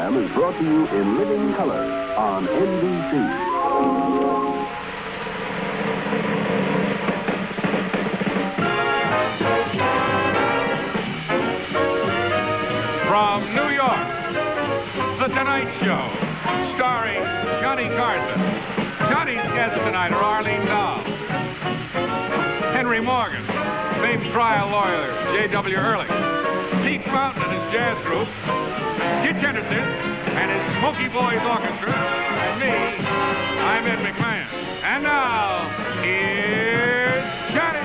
program is brought to you in living color on NBC. From New York, The Tonight Show, starring Johnny Carson. Johnny's guests tonight are Arlene Dahl, Henry Morgan, famed trial lawyer J.W. Ehrlich, Pete Fountain and his jazz group, Skitch Henderson and his Smoky Boys Orchestra, and me, I'm Ed McMahon. And now, here's Johnny.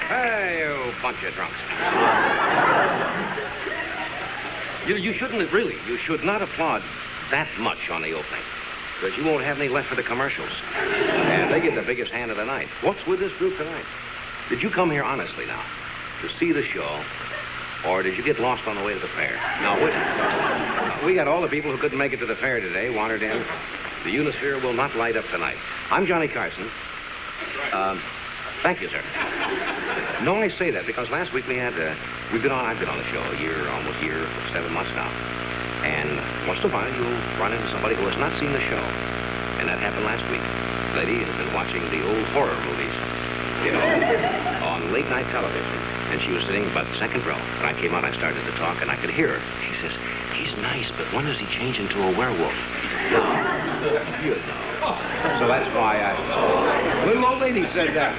Hey, you bunch of drunks. You shouldn't, really, you should not applaud that much on the opening, because you won't have any left for the commercials. And they get the biggest hand of the night. What's with this group tonight? Did you come here honestly now, to see the show, or did you get lost on the way to the fair? Now, we got all the people who couldn't make it to the fair today wandered in. The Unisphere will not light up tonight. I'm Johnny Carson. Thank you, sir. No, I say that because last week I've been on the show almost a year, 7 months now. And once in a while you'll run into somebody who has not seen the show. And that happened last week. The lady has been watching the old horror movies, on late night television. And she was sitting about the second row. When I came out, I started to talk and I could hear her. She says, "He's nice, but when does he change into a werewolf?" You know. So that's why little old lady said that.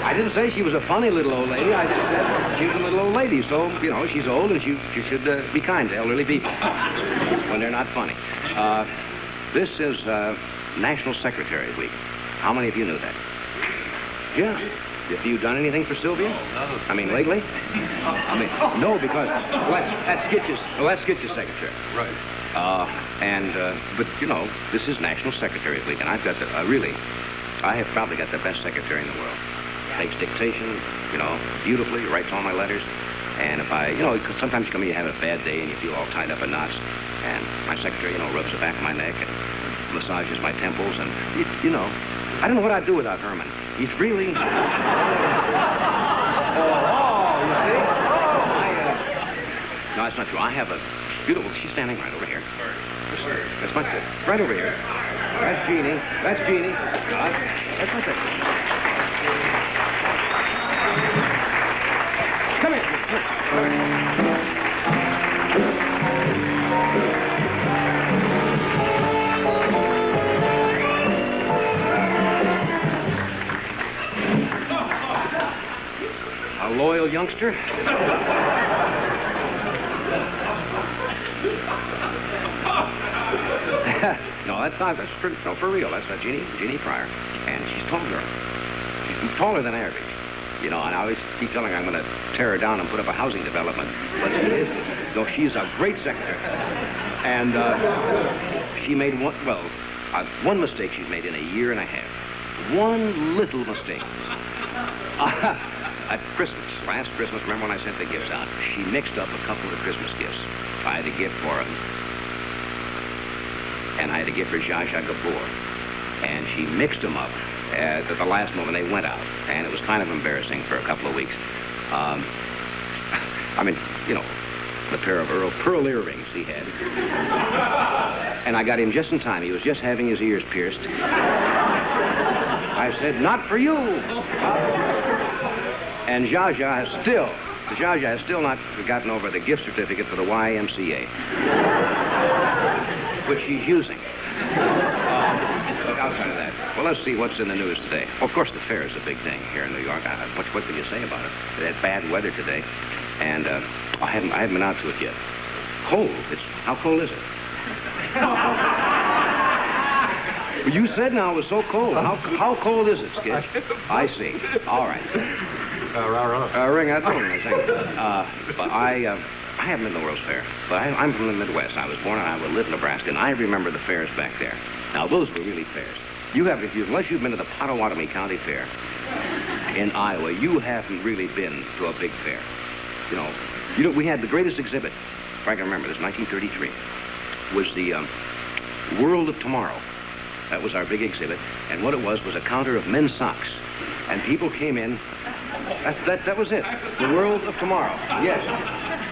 I didn't say she was a funny little old lady. I just said she was a little old lady. So, she's old and she should be kind to elderly people when they're not funny. This is National Secretary Week. How many of you knew that? Yeah. Have you done anything for Sylvia? No. I mean, lately? No, because that's Skitch's secretary. Right. But this is National Secretary Week, and I've got I have probably got the best secretary in the world. Takes dictation, beautifully, writes all my letters. And if cause sometimes you have a bad day and you feel all tied up in knots. And my secretary, rubs the back of my neck and massages my temples. And, I don't know what I'd do without Herman. He's really... you see? No, that's not true. I have a beautiful... She's standing right over here. That's my tip. Right over here. That's Jeannie. That's Jeannie. That's my tip. Come here. A loyal youngster? No, that's not. That's for real. That's Jeannie Pryor. And she's taller. She's taller than average. And I always keep telling her I'm going to tear her down and put up a housing development. But she isn't. No, she's a great secretary. And she made one mistake she's made in a year and a half. One little mistake. At last Christmas, remember when I sent the gifts out? She mixed up a couple of Christmas gifts. I had a gift for him, and I had a gift for Zsa Zsa Gabor. And she mixed them up at the last moment. They went out, and it was kind of embarrassing for a couple of weeks. The pair of pearl earrings he had. And I got him just in time. He was just having his ears pierced. I said, "Not for you." And Zsa Zsa has still not gotten over the gift certificate for the YMCA, which she's using. But outside of that, well, let's see what's in the news today. Of course, the fair is a big thing here in New York. What can you say about it? They had bad weather today, and I haven't been out to it yet. Cold. How cold is it? Well, you said now it was so cold. How cold is it, Skitch? I see. All right. Ring that phone, I think. But I haven't been to the World's Fair. But I'm from the Midwest. I was born and I lived in Nebraska, and I remember the fairs back there. Now, those were really fairs. Unless you've been to the Pottawatomie County Fair in Iowa, you haven't really been to a big fair. We had the greatest exhibit, if I can remember, this 1933, was the World of Tomorrow. That was our big exhibit, and what it was a counter of men's socks. And people came in. That was it. The World of Tomorrow. Yes.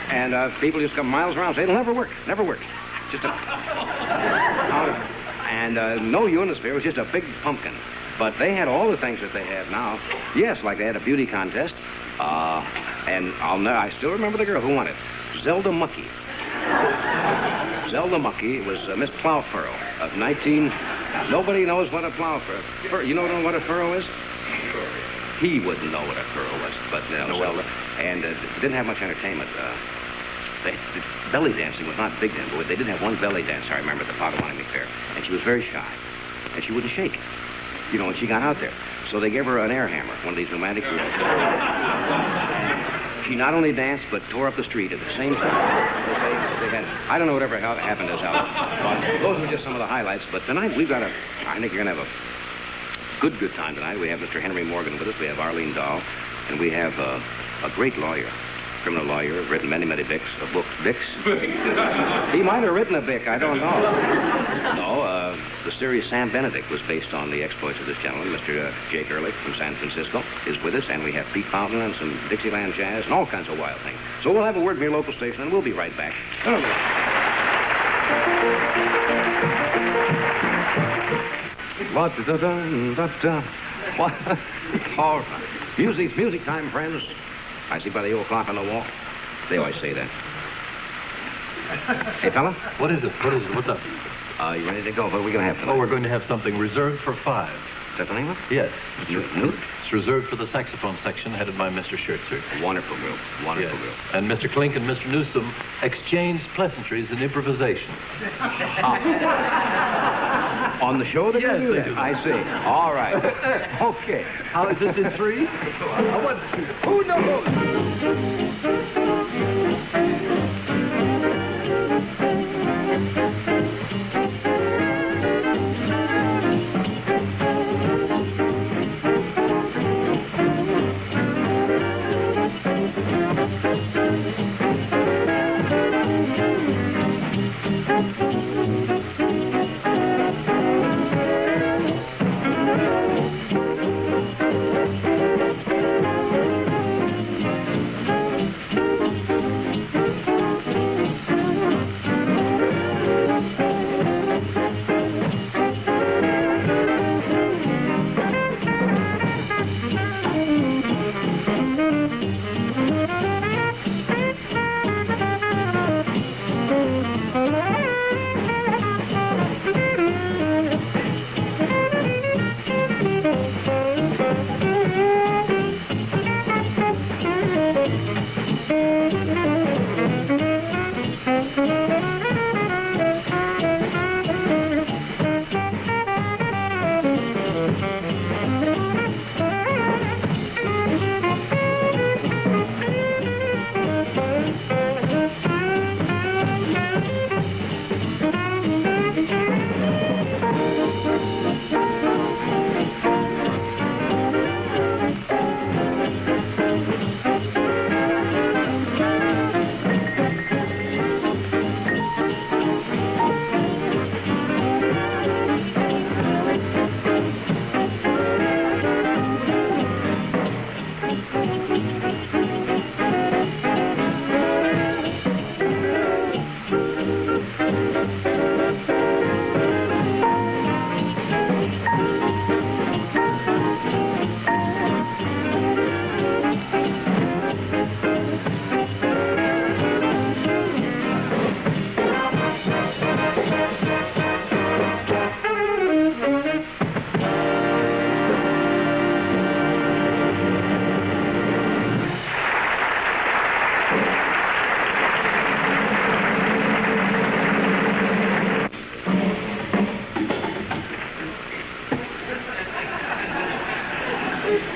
And people just come miles around and say, it'll never work. Never work. Just a counter. And no Eunice Fair was just a big pumpkin. But they had all the things that they have now. Yes, like they had a beauty contest. And I still remember the girl who won it. Zelda Muckey. Zelda Muckey was Miss Plowfurrow of 19... Nobody knows what a furrow. You know what a furrow is? He wouldn't know what a furrow was, but Zelda. And didn't have much entertainment. Belly dancing was not big then, but they did have one belly dance, I remember, at the Pottawatomie Fair. And she was very shy. And she wouldn't shake. And she got out there. So they gave her an air hammer, one of these pneumatic wheels. She not only danced, but tore up the street at the same time. I don't know whatever happened to us out. But those were just some of the highlights. But tonight I think you're going to have a good time tonight. We have Mr. Henry Morgan with us. We have Arlene Dahl. And we have a great lawyer, criminal lawyer, written many books. He might have written a book, I don't know. No, the series Sam Benedict was based on the exploits of this gentleman. Mr. Jake Ehrlich from San Francisco is with us, and we have Pete Fountain and some Dixieland jazz and all kinds of wild things. So we'll have a word from your local station, and we'll be right back. All right. Music's music time, friends. I see by the old clock on the wall. They always say that. Hey, fella? What is it? What's up? You ready to go? What are we going to have tonight? Oh, we're going to have something reserved for 5. Is that the name of it? Yes. New? It's reserved for the saxophone section, headed by Mr. Schertzer. Wonderful group. Wonderful group. And Mr. Klink and Mr. Newsom exchanged pleasantries and improvisation. On the show, Yes, they do. I see. All right. Okay. How is this in 3? Who knows?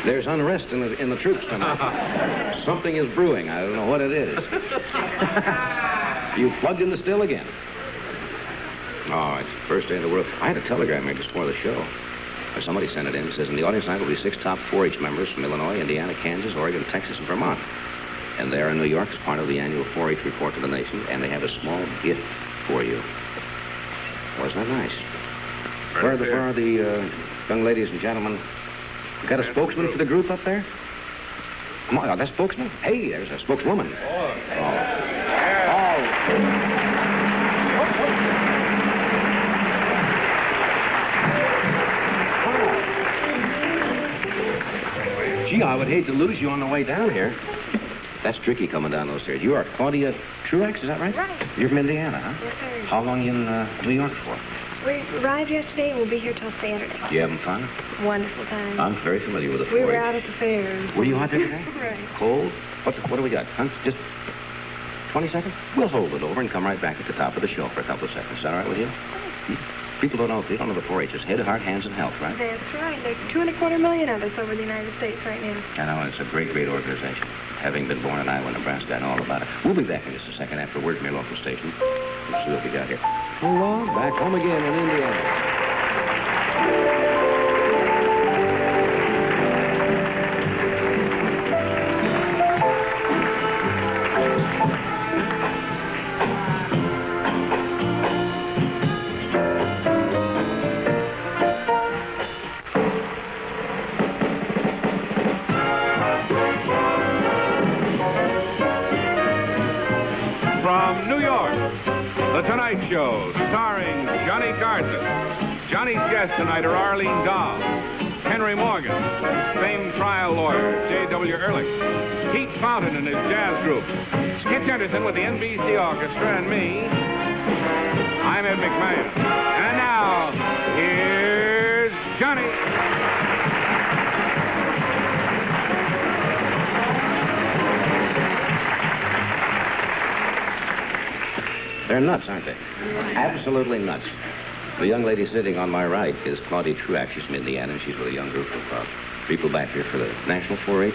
There's unrest in the troops tonight. Something is brewing. I don't know what it is. You plugged in the still again. Oh, it's First day in the world. I had a telegram here just before the show. Or somebody sent it in. It says, in the audience tonight will be 6 top 4-H members from Illinois, Indiana, Kansas, Oregon, Texas, and Vermont. And they are in New York as part of the annual 4-H report to the nation, and they have a small gift for you. Wasn't that nice? Where are the young ladies and gentlemen? You got a spokesman for the group up there? Come on, that spokesman? Hey, there's a spokeswoman. Gee, I would hate to lose you on the way down here. That's tricky coming down those stairs. You are Claudia Truex, is that right? Right. You're from Indiana, huh? Yes, sir. How long you in New York for? We arrived yesterday and we'll be here till Saturday. You having fun? Wonderful time. I'm very familiar with the 4-H. We were out at the fair. Were you out there today? Right. Cold? What do we got? Huh? Just 20 seconds? We'll hold it over and come right back at the top of the show for a couple of seconds. Is that all right with you? People don't know. They don't know the 4-H. It's head, heart, hands, and health, right? That's right. There's 2.25 million of us over the United States right now. I know. It's a great, great organization. Having been born in Iowa, Nebraska, I know all about it. We'll be back in just a second after a word from your local station. We'll see what we got here. Hello, back home again in Indiana. From New York, The Tonight Show, starring Johnny Carson. Johnny's guests tonight are Arlene Dahl, Henry Morgan, famed trial lawyer J.W. Ehrlich, Pete Fountain and his jazz group, Skitch Henderson with the NBC Orchestra, and me. I'm Ed McMahon. And now, here's Johnny. They're nuts, aren't they? Absolutely nuts. The young lady sitting on my right is Claudia Truex. She's from Indiana, and she's with a young group of people back here for the National 4-H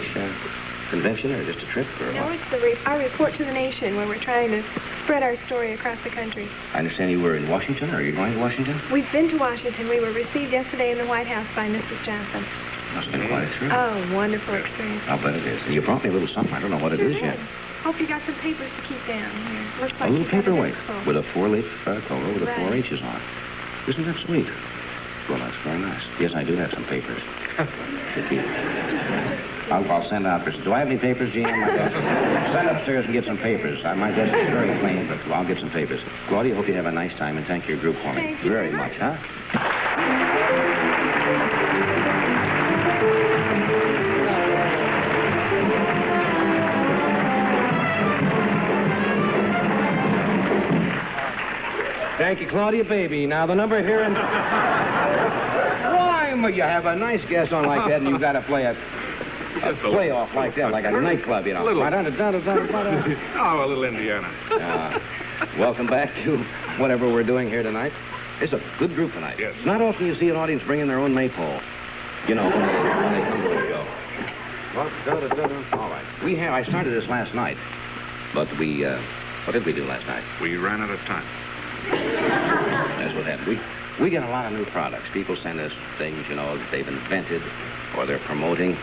convention, or just a trip, or No, what? it's our report to the nation where we're trying to spread our story across the country. I understand you were in Washington, or are you going to Washington? We've been to Washington. We were received yesterday in the White House by Mrs. Johnson. Must have been quite a trip. Oh, wonderful experience. I'll bet it is. And you brought me a little something. I don't know what it is yet. Hope you got some papers to keep down here. Looks like A little you got paperweight expo. with a 4-leaf cover with the Right. 4-H's on it. Isn't that sweet? Well, that's very nice. Yes, I do have some papers to keep. I'll send out. Do I have any papers, Gene, on my desk? Send upstairs and get some papers. My desk is very clean, but I'll get some papers. Claudia, hope you have a nice time, and thank your group for me. Thank you very very much, huh? Thank you, Claudia, baby. Now, the number here in... Why, you have a nice guest on like that, and you've got to play a playoff like that, like a nightclub, you know. A little. Oh, Oh, a little Indiana. welcome back to whatever we're doing here tonight. It's a good group tonight. Yes. Not often you see an audience bring in their own maypole. You know, when they come to a show. All right. I started this last night, but what did we do last night? We ran out of time. That's what happened. We get a lot of new products. People send us things, you know, that they've invented or they're promoting.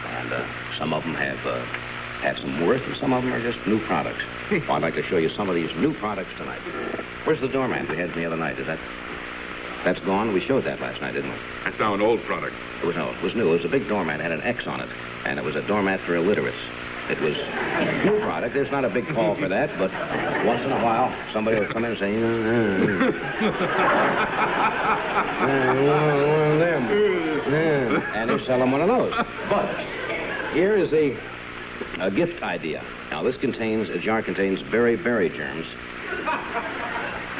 And some of them have some worth, and some of them are just new products. Well, I'd like to show you some of these new products tonight. Where's the doormat we had the other night? That's gone? We showed that last night, didn't we? That's now an old product. It was new. It was a big doormat. It had an X on it. And it was a doormat for illiterates. It was a new product. There's not a big call for that, but once in a while, somebody will come in and say, one of them. And they sell them one of those. But here is a gift idea. Now, a jar contains berry germs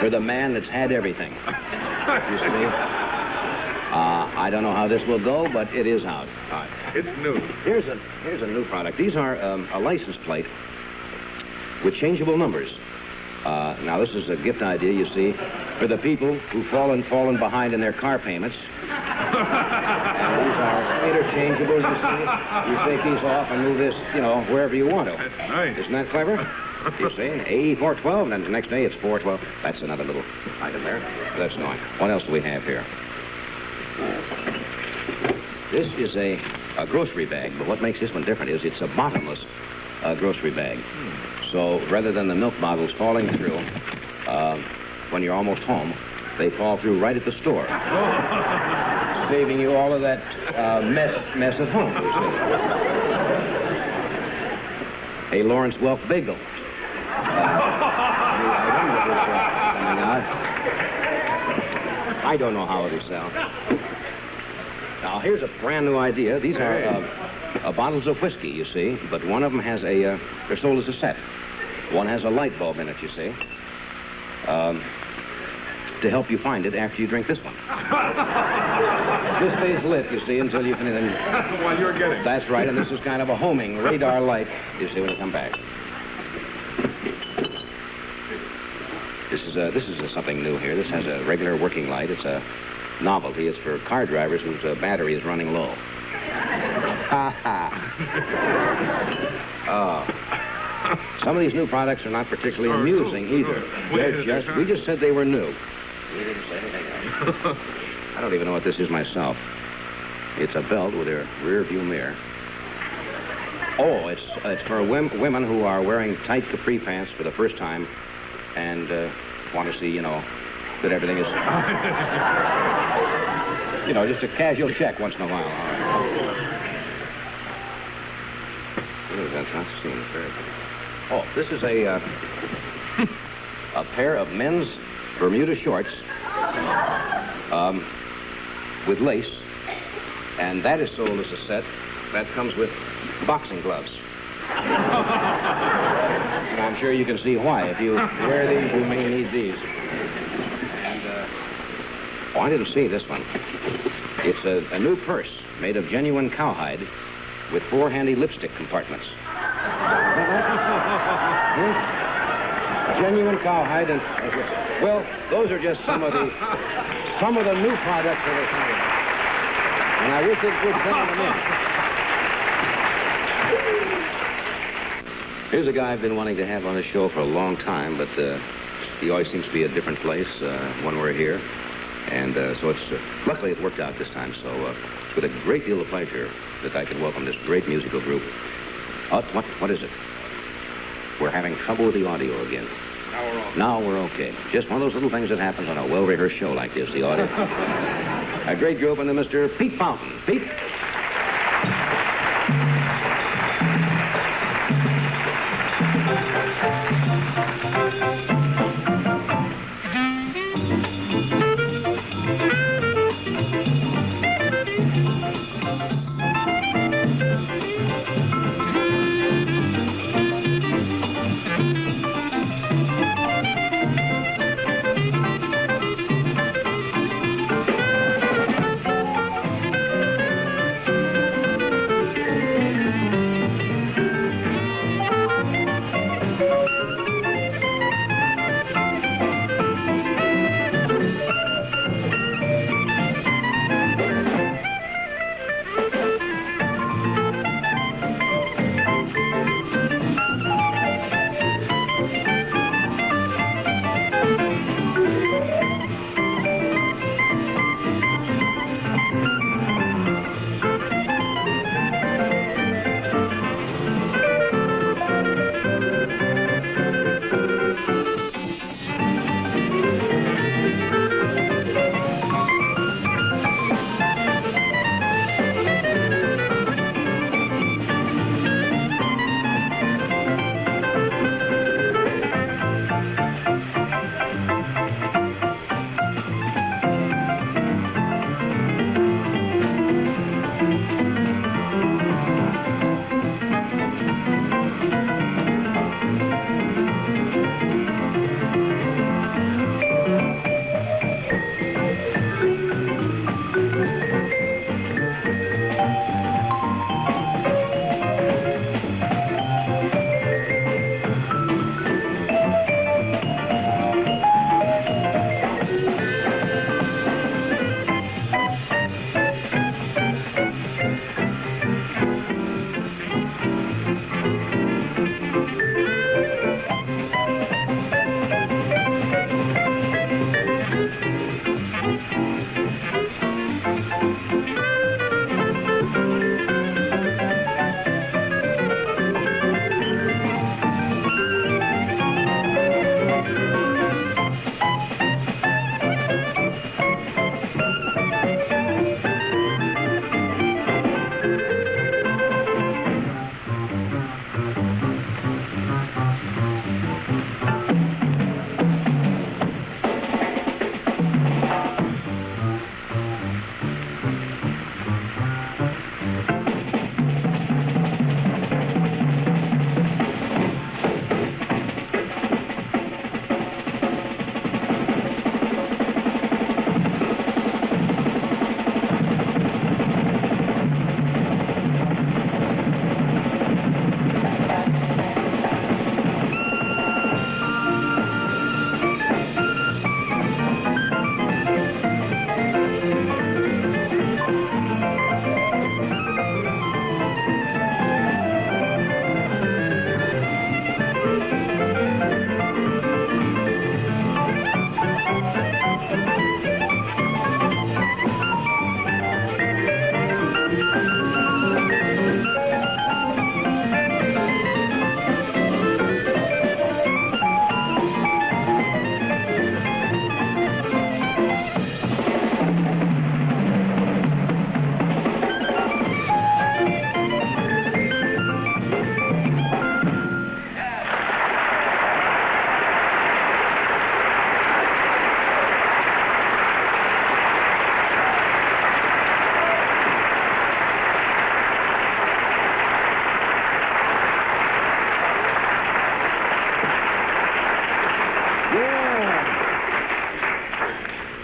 for the man that's had everything. You see? I don't know how this will go, but it is out. All right. It's new. Here's a new product. These are a license plate with changeable numbers. Now, this is a gift idea, you see, for the people who've fallen behind in their car payments. And these are interchangeable, you see. You take these off and move this, you know, wherever you want to. That's nice. Isn't that clever? You see, A412, and then the next day it's 412. That's another little Item there. That's going. What else do we have here? This is a grocery bag, but what makes this one different is it's a bottomless grocery bag. So rather than the milk bottles falling through when you're almost home, they fall through right at the store, saving you all of that mess at home, you see. A Lawrence Welk bagel. I don't know how it'll sell. Now, here's a brand new idea. These are bottles of whiskey, you see, but one of them has they're sold as a set. One has a light bulb in it, you see, to help you find it after you drink this one. This stays lit, you see, until you can... While you're getting. That's right, and this is kind of a homing radar light, you see, when you come back. This is something new here. This has a regular working light. It's a novelty. It's for car drivers whose battery is running low. Ha ha. Some of these new products are not particularly amusing either. We just said they were new. We didn't say anything else. I don't even know what this is myself. It's a belt with a rear view mirror. Oh, it's for women who are wearing tight capri pants for the first time and want to see, you know, that everything is, you know, just a casual check once in a while. All right. What is that? Not seen it very good. Oh, this is a pair of men's Bermuda shorts with lace, and that is sold as a set. That comes with boxing gloves. And I'm sure you can see why. If you wear these, you may need these. And, oh, I didn't see this one. It's a new purse made of genuine cowhide with 4 handy lipstick compartments. Genuine cowhide and... Well, those are just some of the new products that are coming. And I wish it would send them in. Here's a guy I've been wanting to have on the show for a long time, but he always seems to be a different place when we're here. And so it's... luckily, it worked out this time, so it's with a great deal of pleasure that I can welcome this great musical group. What is it? We're having trouble with the audio again. Now we're okay. Just one of those little things that happens on a well-rehearsed show like this, the audio. A great group under Mr. Pete Fountain. Pete?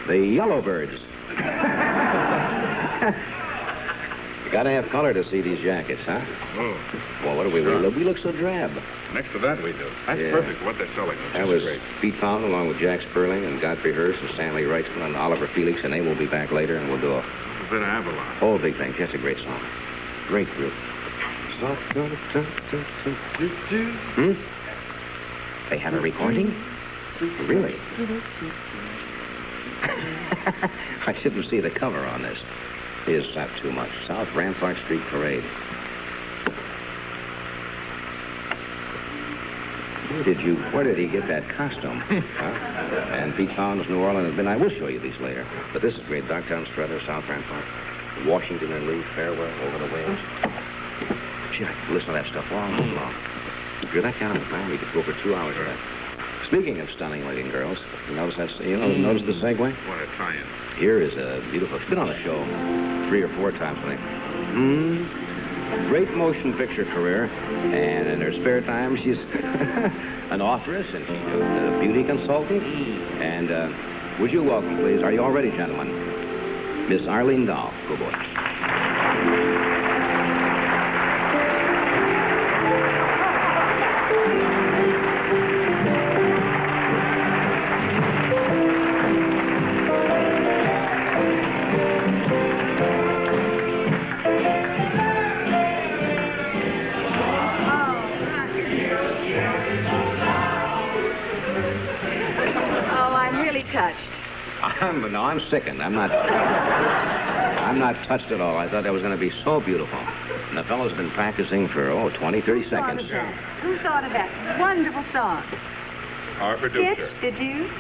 The Yellowbirds. You gotta have color to see these jackets, huh? Oh. Well, what do we look? We look so drab. Next to that, we do. That's Yeah. perfect for what they're selling. That was Pete Pound along with Jack Serling and Godfrey Hearst and Stanley Wrightsman and Oliver Felix, and they will be back later, and we'll do a A bit of Avalon. whole big thing. That's a great song. Great group. They have a recording? Really? I shouldn't see the cover on this. Is that too much? South Rampart Street Parade. Where did he get that costume? Huh? And Pete Pound's New Orleans, and I will show you these later. But this is great. Dogtown Strutter, South Rampart, Washington and Lee, Farewell, Over the Wales. Gee, I could listen to that stuff all night long. If you're that kind of a man, we could go for 2 hours of that. Speaking of stunning-looking girls, you notice notice the segue? What a tie-in. Here is a beautiful. She's been on the show 3 or 4 times, I think. Great motion picture career, and in her spare time, she's an authoress and she's a beauty consultant. And would you welcome, please? Are you all ready, gentlemen? Miss Arlene Dahl. Good boy. No, I'm sickened. I'm not touched at all. I thought that was going to be so beautiful. And the fellow's been practicing for, 20, 30 seconds. Who thought of that wonderful song? Our producer. Pitch, did you?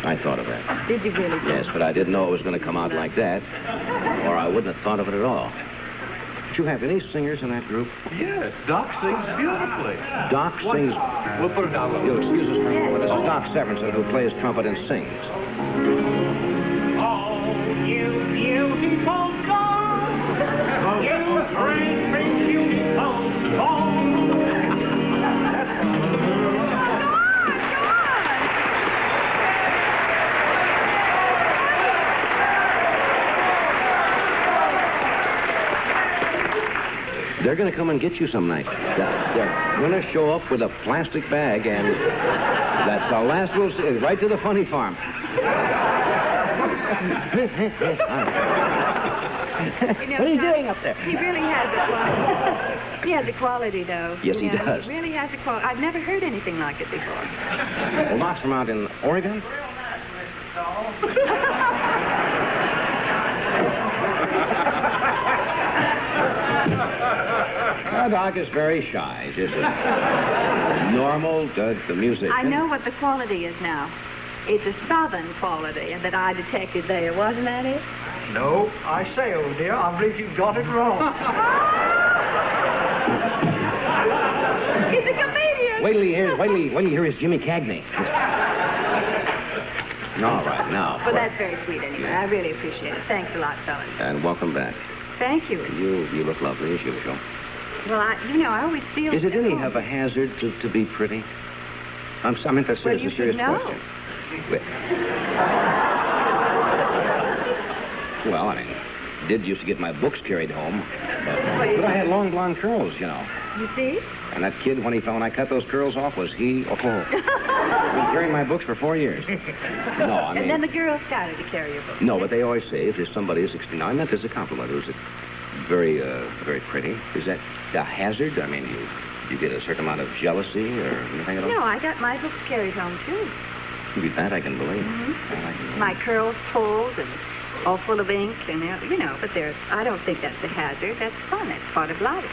I thought of that. Did you really? Yes, but I didn't know it was going to come out like that, or I wouldn't have thought of it at all. Did you have any singers in that group? Yes, Doc sings beautifully. Doc sings... We'll put it down. You'll excuse us for a moment. This is Doc Severinsen, who plays trumpet and sings. Oh, you beautiful God, you bring me beautiful song. They're going to come and get you some night. They're going to show up with a plastic bag, and that's the last we'll see. Right to the funny farm. What are you doing up there? He really has a quality. He has a quality, though. Yes, he does. He really has a quality. I've never heard anything like it before. Well, Doc's from out in Oregon? Doc is very shy. Just normal, the music. I know what the quality is now. It's a southern quality that I detected there, wasn't that it? No, I say, old dear, I believe you got it wrong. He's a comedian. Wait till you hear his Jimmy Cagney. All right, now. Well, that's very sweet anyway. I really appreciate it. Thanks a lot, fellas. And welcome back. Thank you. You look lovely as usual. Well, I always feel... Is it any of a hazard to be pretty? I'm interested. Well, It's you a serious should know. question. Well, I mean, did used to get my books carried home, but I had long blonde curls, you know. You see? And that kid, when I cut those curls off, was he? Oh, been carrying my books for 4 years. No, I mean. And then the girls started to carry your books. No, but they always say if there's somebody who's 16. Now, I meant as a compliment. Who's very, very pretty. Is that a hazard? I mean, you get a certain amount of jealousy or anything at all? No, I got my books carried home too. That I can believe. Mm-hmm. My curls pulled and all full of ink, and but I don't think that's a hazard. That's fun. That's part of life.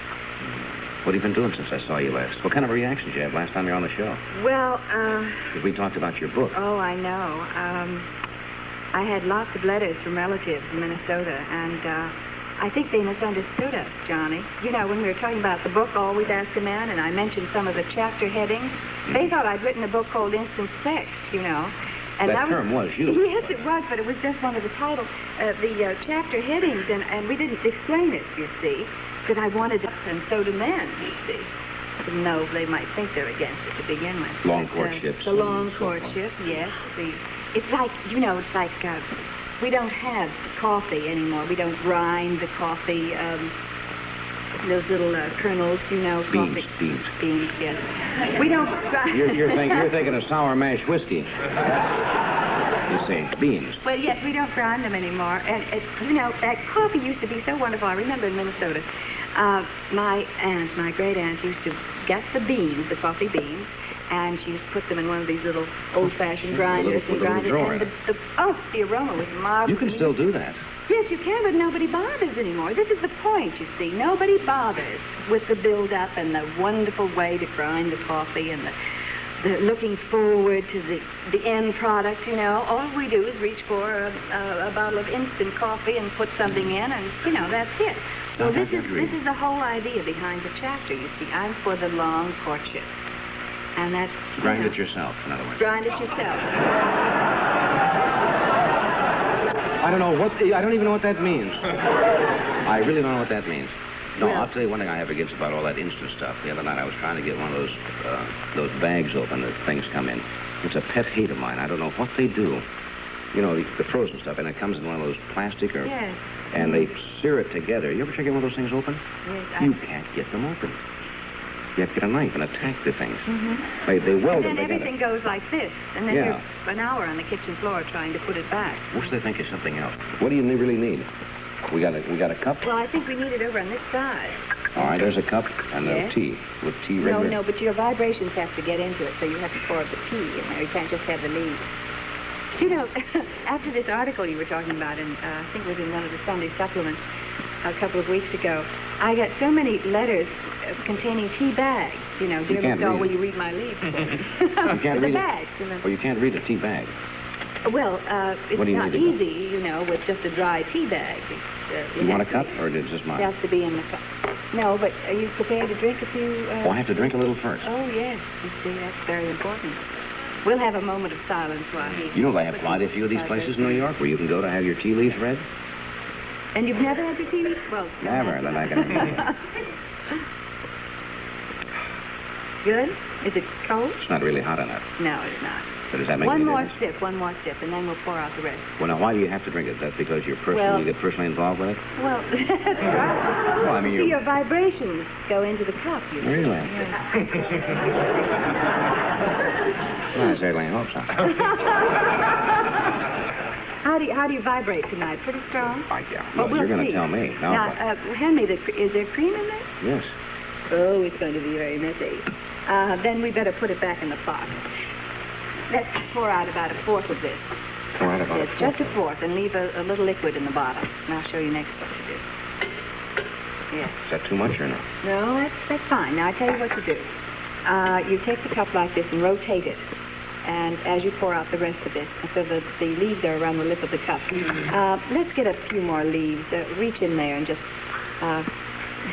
What have you been doing since I saw you last? What kind of reactions did you have last time you were on the show? Well, We talked about your book. Oh, I know. I had lots of letters from relatives in Minnesota, and I think they misunderstood us, Johnny. You know, when we were talking about the book, Always Ask a Man, and I mentioned some of the chapter headings, they thought I'd written a book called Instant Sex, you know. And that term was used. Yes, it was, but it was just one of the titles, the chapter headings, and we didn't explain it, you see, because I wanted it, and so do men, you see. No, they might think they're against it to begin with. Long courtships. The long courtship, yes. it's like, we don't have coffee anymore. We don't grind the coffee, those little kernels, coffee. Beans, yes. We don't grind. You're thinking of sour mash whiskey. You say beans. Well, yes, we don't grind them anymore. And, that coffee used to be so wonderful. I remember in Minnesota, my great aunt used to get the beans, the coffee beans, and she used to put them in one of these little old-fashioned grinders and grind it. And the aroma was marvelous. You can still do that. Yes, you can, but nobody bothers anymore. This is the point, you see. Nobody bothers with the build-up and the wonderful way to grind the coffee and the looking forward to the end product, All we do is reach for a bottle of instant coffee and put something in, and, that's it. Well, this is the whole idea behind the chapter, you see. I'm for the long courtship. And that's... Grind it yourself, in other words. Grind it yourself. I don't even know what that means. I really don't know what that means. No, I'll tell you one thing I have against about all that instant stuff. The other night I was trying to get one of those bags open that things come in. It's a pet hate of mine. I don't know what they do. The frozen stuff, and it comes in one of those plastic or... Yes. And they sear it together. You ever try to get one of those things open? Yes. You can't get them open. You have to get a knife and attack the things. Mm-hmm. They weld them together. And then everything goes like this. And then you're an hour on the kitchen floor trying to put it back. Wish they think of something else. What do you really need? We got a cup? Well, I think we need it over on this side. All right, there's a cup and a tea. With tea regular. No, but your vibrations have to get into it, so you have to pour up the tea in there. You can't just have the leaves. After this article you were talking about, and I think it was in one of the Sunday supplements a couple of weeks ago, I got so many letters containing tea bags. Dear Miss Doll, will you read my leaves? You can't read bags. Well, you can't read a tea bag. Well, it's not easy, with just a dry tea bag. You want a cup, or is this mine? It has to be in the cup. No, but are you prepared to drink a few? I have to drink a little first. Oh, yes. You see, that's very important. We'll have a moment of silence while he... They have quite a few of these places in New York where you can go to have your tea leaves read. And you've never had your tea leaves? Well, never. Then I can... Good? Is it cold? It's not really hot enough. No, it's not. So does that make one more sip, and then we'll pour out the rest. Well, now, why do you have to drink it? Is that because you get personally involved with it? Well, that's right. Well, I mean, your vibrations go into the cup. Really? Yeah. Well, I certainly hope so. How do you vibrate tonight? Pretty strong? Yeah. Well, you're going to tell me. No, now, hand me is there cream in there? Yes. Oh, it's going to be very messy. Then we better put it back in the pot. Let's pour out about a fourth of this. Pour out about a fourth? Just a fourth, and leave a little liquid in the bottom. And I'll show you next what to do. Yes. Is that too much or no? No, that's fine. Now, I tell you what to do. You take the cup like this and rotate it. And as you pour out the rest of it, so that the leaves are around the lip of the cup. Let's get a few more leaves. Reach in there and just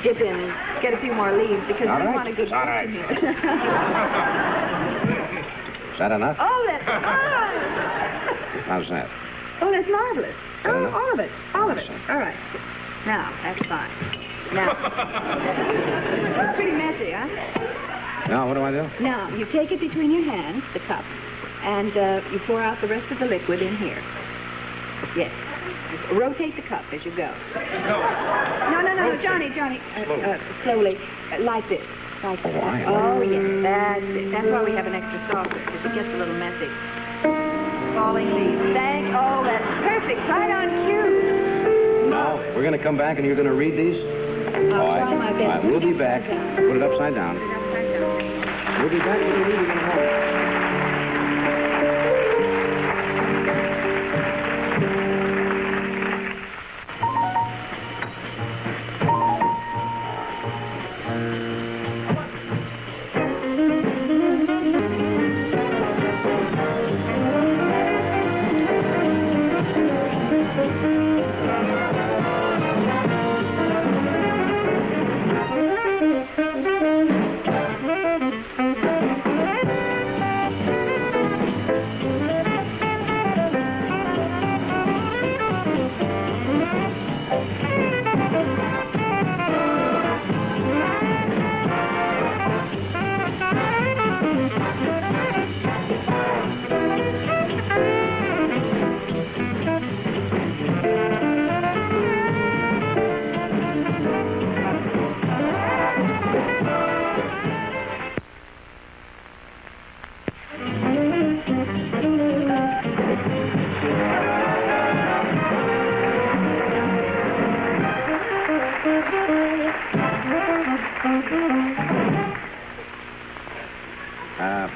dip in, get a few more leaves, because we want a good in here. Is that enough? Oh, that's fine. How's that? Oh, that's marvelous. Enough? All of it. All right. Now, that's fine. Now, it's pretty messy, huh? Now, what do I do? Now, you take it between your hands, the cup, and you pour out the rest of the liquid in here. Yes. Rotate the cup as you go. No, Johnny. Slowly, like this. Like this. Oh, yes, that's it. That's why we have an extra saucer, because it gets a little messy. Falling leaves. Oh, that's perfect. Right on cue. Now, we're going to come back and you're going to read these? I'll try my best. We'll be back. Put it upside down. We'll be back. What do you need? We're going to hold it.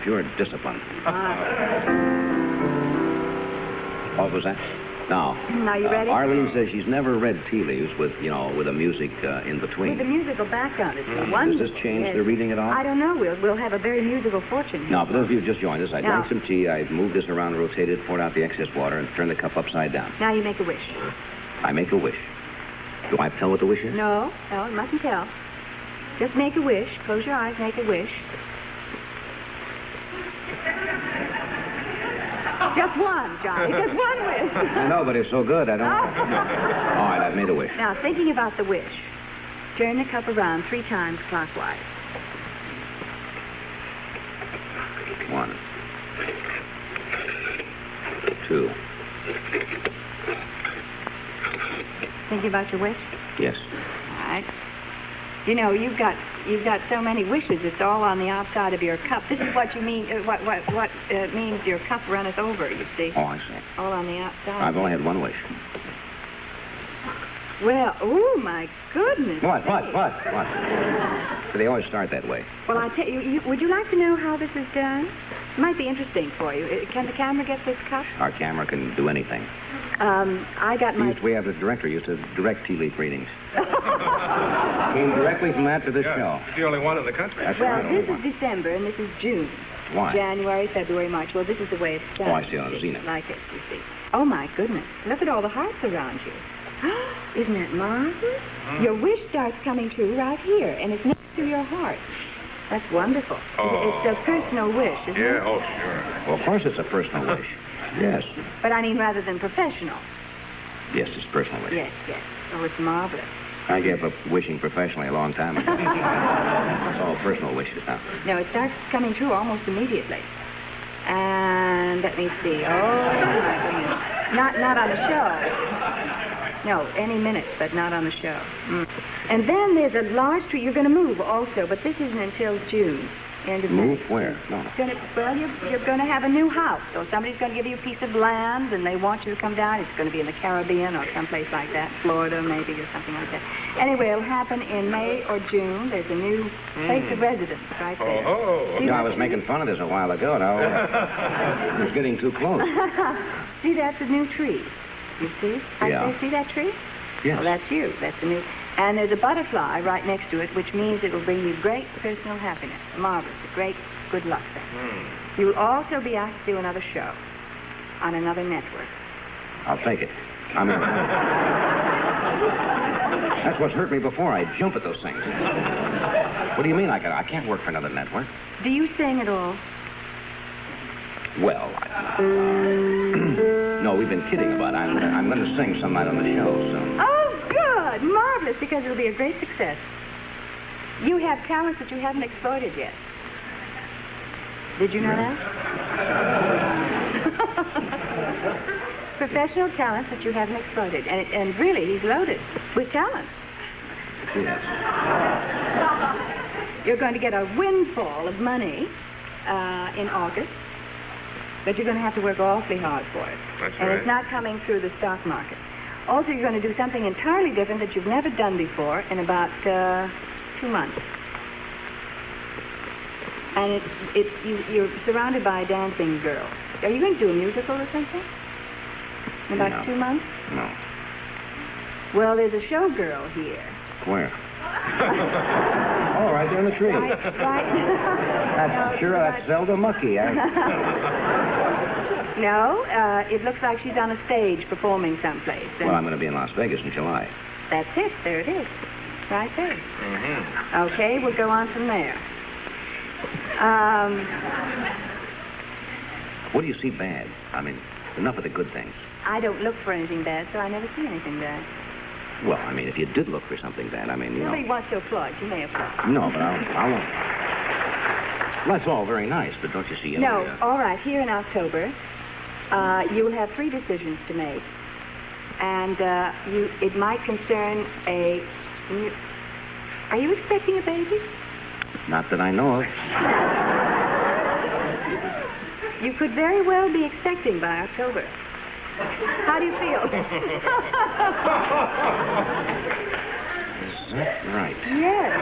Pure discipline. What was that? Now. Now, you ready? Arlene says she's never read tea leaves with, with the music in between. With the musical background. It's Does wonderful. this change Yes. the reading at all? I don't know. We'll have a very musical fortune. Now, for those of you who just joined us, I Now- drank some tea, I moved this around, rotated, poured out the excess water, and turned the cup upside down. Now you make a wish. I make a wish. Do I have to tell what the wish is? No, you mustn't tell. Just make a wish. Close your eyes, make a wish. Just one, Johnny. Just one wish. I know, but it's so good, I don't... All right, I've made a wish. Now, thinking about the wish, turn the cup around 3 times clockwise. 1, 2. Thinking about your wish? Yes. All right. You know, you've got so many wishes. It's all on the outside of your cup. This is what you mean. What means your cup runneth over. You see. Oh, I see. All on the outside. I've only had one wish. Well, oh my goodness. What? They always start that way. Well, I tell you, would you like to know how this is done? It might be interesting for you. Can the camera get this cup? Our camera can do anything. I got my. We have a director used to direct tea leaf readings. Came directly from that to this show. He's the only one in the country. That's Well, right. this is December and this is June. Why? January, February, March. Well, this is the way it's done. Oh, I see, on the zenith. Like it, you see. Oh, my goodness. Look at all the hearts around you. Isn't that marvelous? Your wish starts coming true right here, and it's next to your heart. That's wonderful. It's a personal wish, isn't it? Yeah, oh, sure. Well, of course it's a personal wish. Yes. But I mean rather than professional. Yes, it's a personal wish. Yes. Oh, it's marvelous. I gave up wishing professionally a long time ago. It's all personal wishes now. No, it starts coming true almost immediately. And let me see. Oh, my goodness. Not on the show. No, any minute, but not on the show. And then there's a large tree. You're going to move also, but this isn't until June. End of May. Move where? No. Well, you're going to have a new house. So somebody's going to give you a piece of land, and they want you to come down. It's going to be in the Caribbean or someplace like that, Florida maybe or something like that. Anyway, it'll happen in May or June. There's a new place of residence right there. Oh. See Yeah, I that? was making fun of this a while ago. Now, it was getting too close. See, that's a new tree. You see? Yeah. See that tree? Yes. Well, that's you. That's the new. And there's a butterfly right next to it, which means it will bring you great personal happiness. Marvelous. A great good luck thing. You will also be asked to do another show on another network. I'll take it. I'm in. That's what's hurt me before. I jump at those things. What do you mean I can't work for another network? Do you sing at all? Well, no, we've been kidding about it. I'm going to sing some night on the show, so. Oh, good. Marvelous, because it'll be a great success. You have talents that you haven't exploited yet. Did you know that? Professional talents that you haven't exploited. And really, he's loaded with talent. Yes. You're going to get a windfall of money in August, but you're going to have to work awfully hard for it. That's And right. it's not coming through the stock market. Also, you're going to do something entirely different that you've never done before in about 2 months. And you're surrounded by dancing girls. Are you going to do a musical or something? In about No. 2 months? No. Well, there's a showgirl here. Where? Oh, right there in the tree. Right. That's Zelda Mucky. No, it looks like she's on a stage performing someplace. And Well, I'm going to be in Las Vegas in July. that's it. There it is. Right there. Okay, we'll go on from there. What do you see bad? I mean, enough of the good things. I don't look for anything bad, so I never see anything bad. Well, I mean, if you did look for something bad, I mean, Nobody wants to applaud. You may applaud. No, but I won't. Well, that's all very nice, but don't you see? No, all right. Here in October, you will have 3 decisions to make. And it might concern a... Are you expecting a baby? Not that I know of. You could very well be expecting by October. How do you feel? that right? Yes.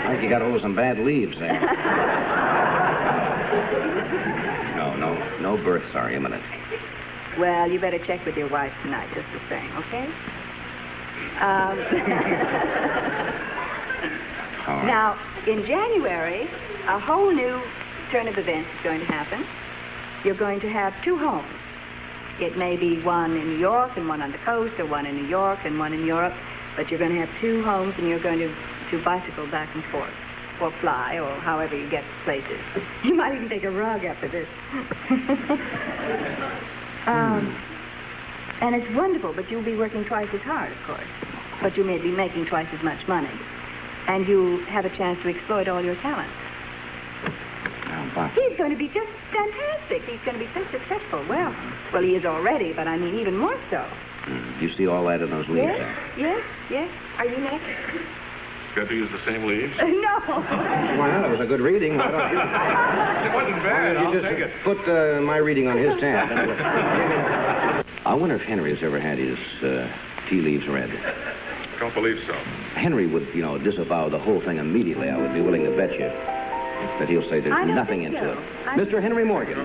I think you got hold of some bad leaves there. No births are imminent. Well, you better check with your wife tonight, just the same, okay? Now, in January, a whole new turn of events is going to happen. You're going to have 2 homes. It may be one in New York and one on the coast, or one in New York and one in Europe, but you're going to have 2 homes, and you're going to bicycle back and forth, or fly, or however you get places. You might even take a rug after this. And it's wonderful, but you'll be working twice as hard, of course. But you may be making twice as much money. And you have a chance to exploit all your talents. He's going to be just fantastic. He's going to be so successful. Well, he is already, but I mean even more so. You see all that in those leaves Yes. Are you next? Got to use the same leaves? No. Why not? It was a good reading. Why don't you? It wasn't bad. I'll take it. Put my reading on his tab. I wonder if Henry's ever had his tea leaves read. Don't believe so. Henry would, disavow the whole thing immediately. I would be willing to bet you that he'll say there's nothing into it. Mr. Henry Morgan.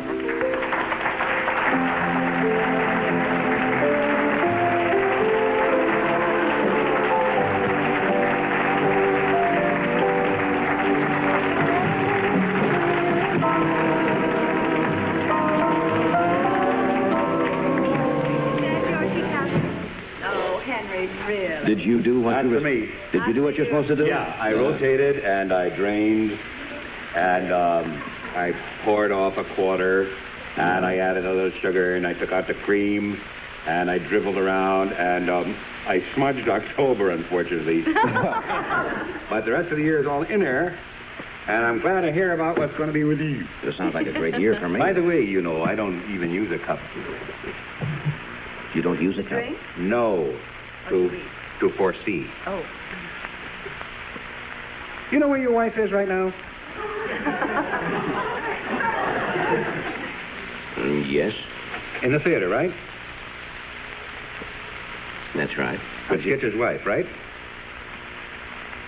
Did you do what you were... me. Did you do what you're supposed to do? Yeah, I rotated and I drained and I poured off a quarter and I added a little sugar and I took out the cream and I dribbled around and I smudged October, unfortunately. But the rest of the year is all in there, and I'm glad to hear about what's going to be with you. This sounds like a great year for me. By the way, I don't even use a cup. You don't use a cup? Drink? No. To foresee. Oh. You know where your wife is right now? Yes. In the theater, right? That's right. With Skitcher's wife, right?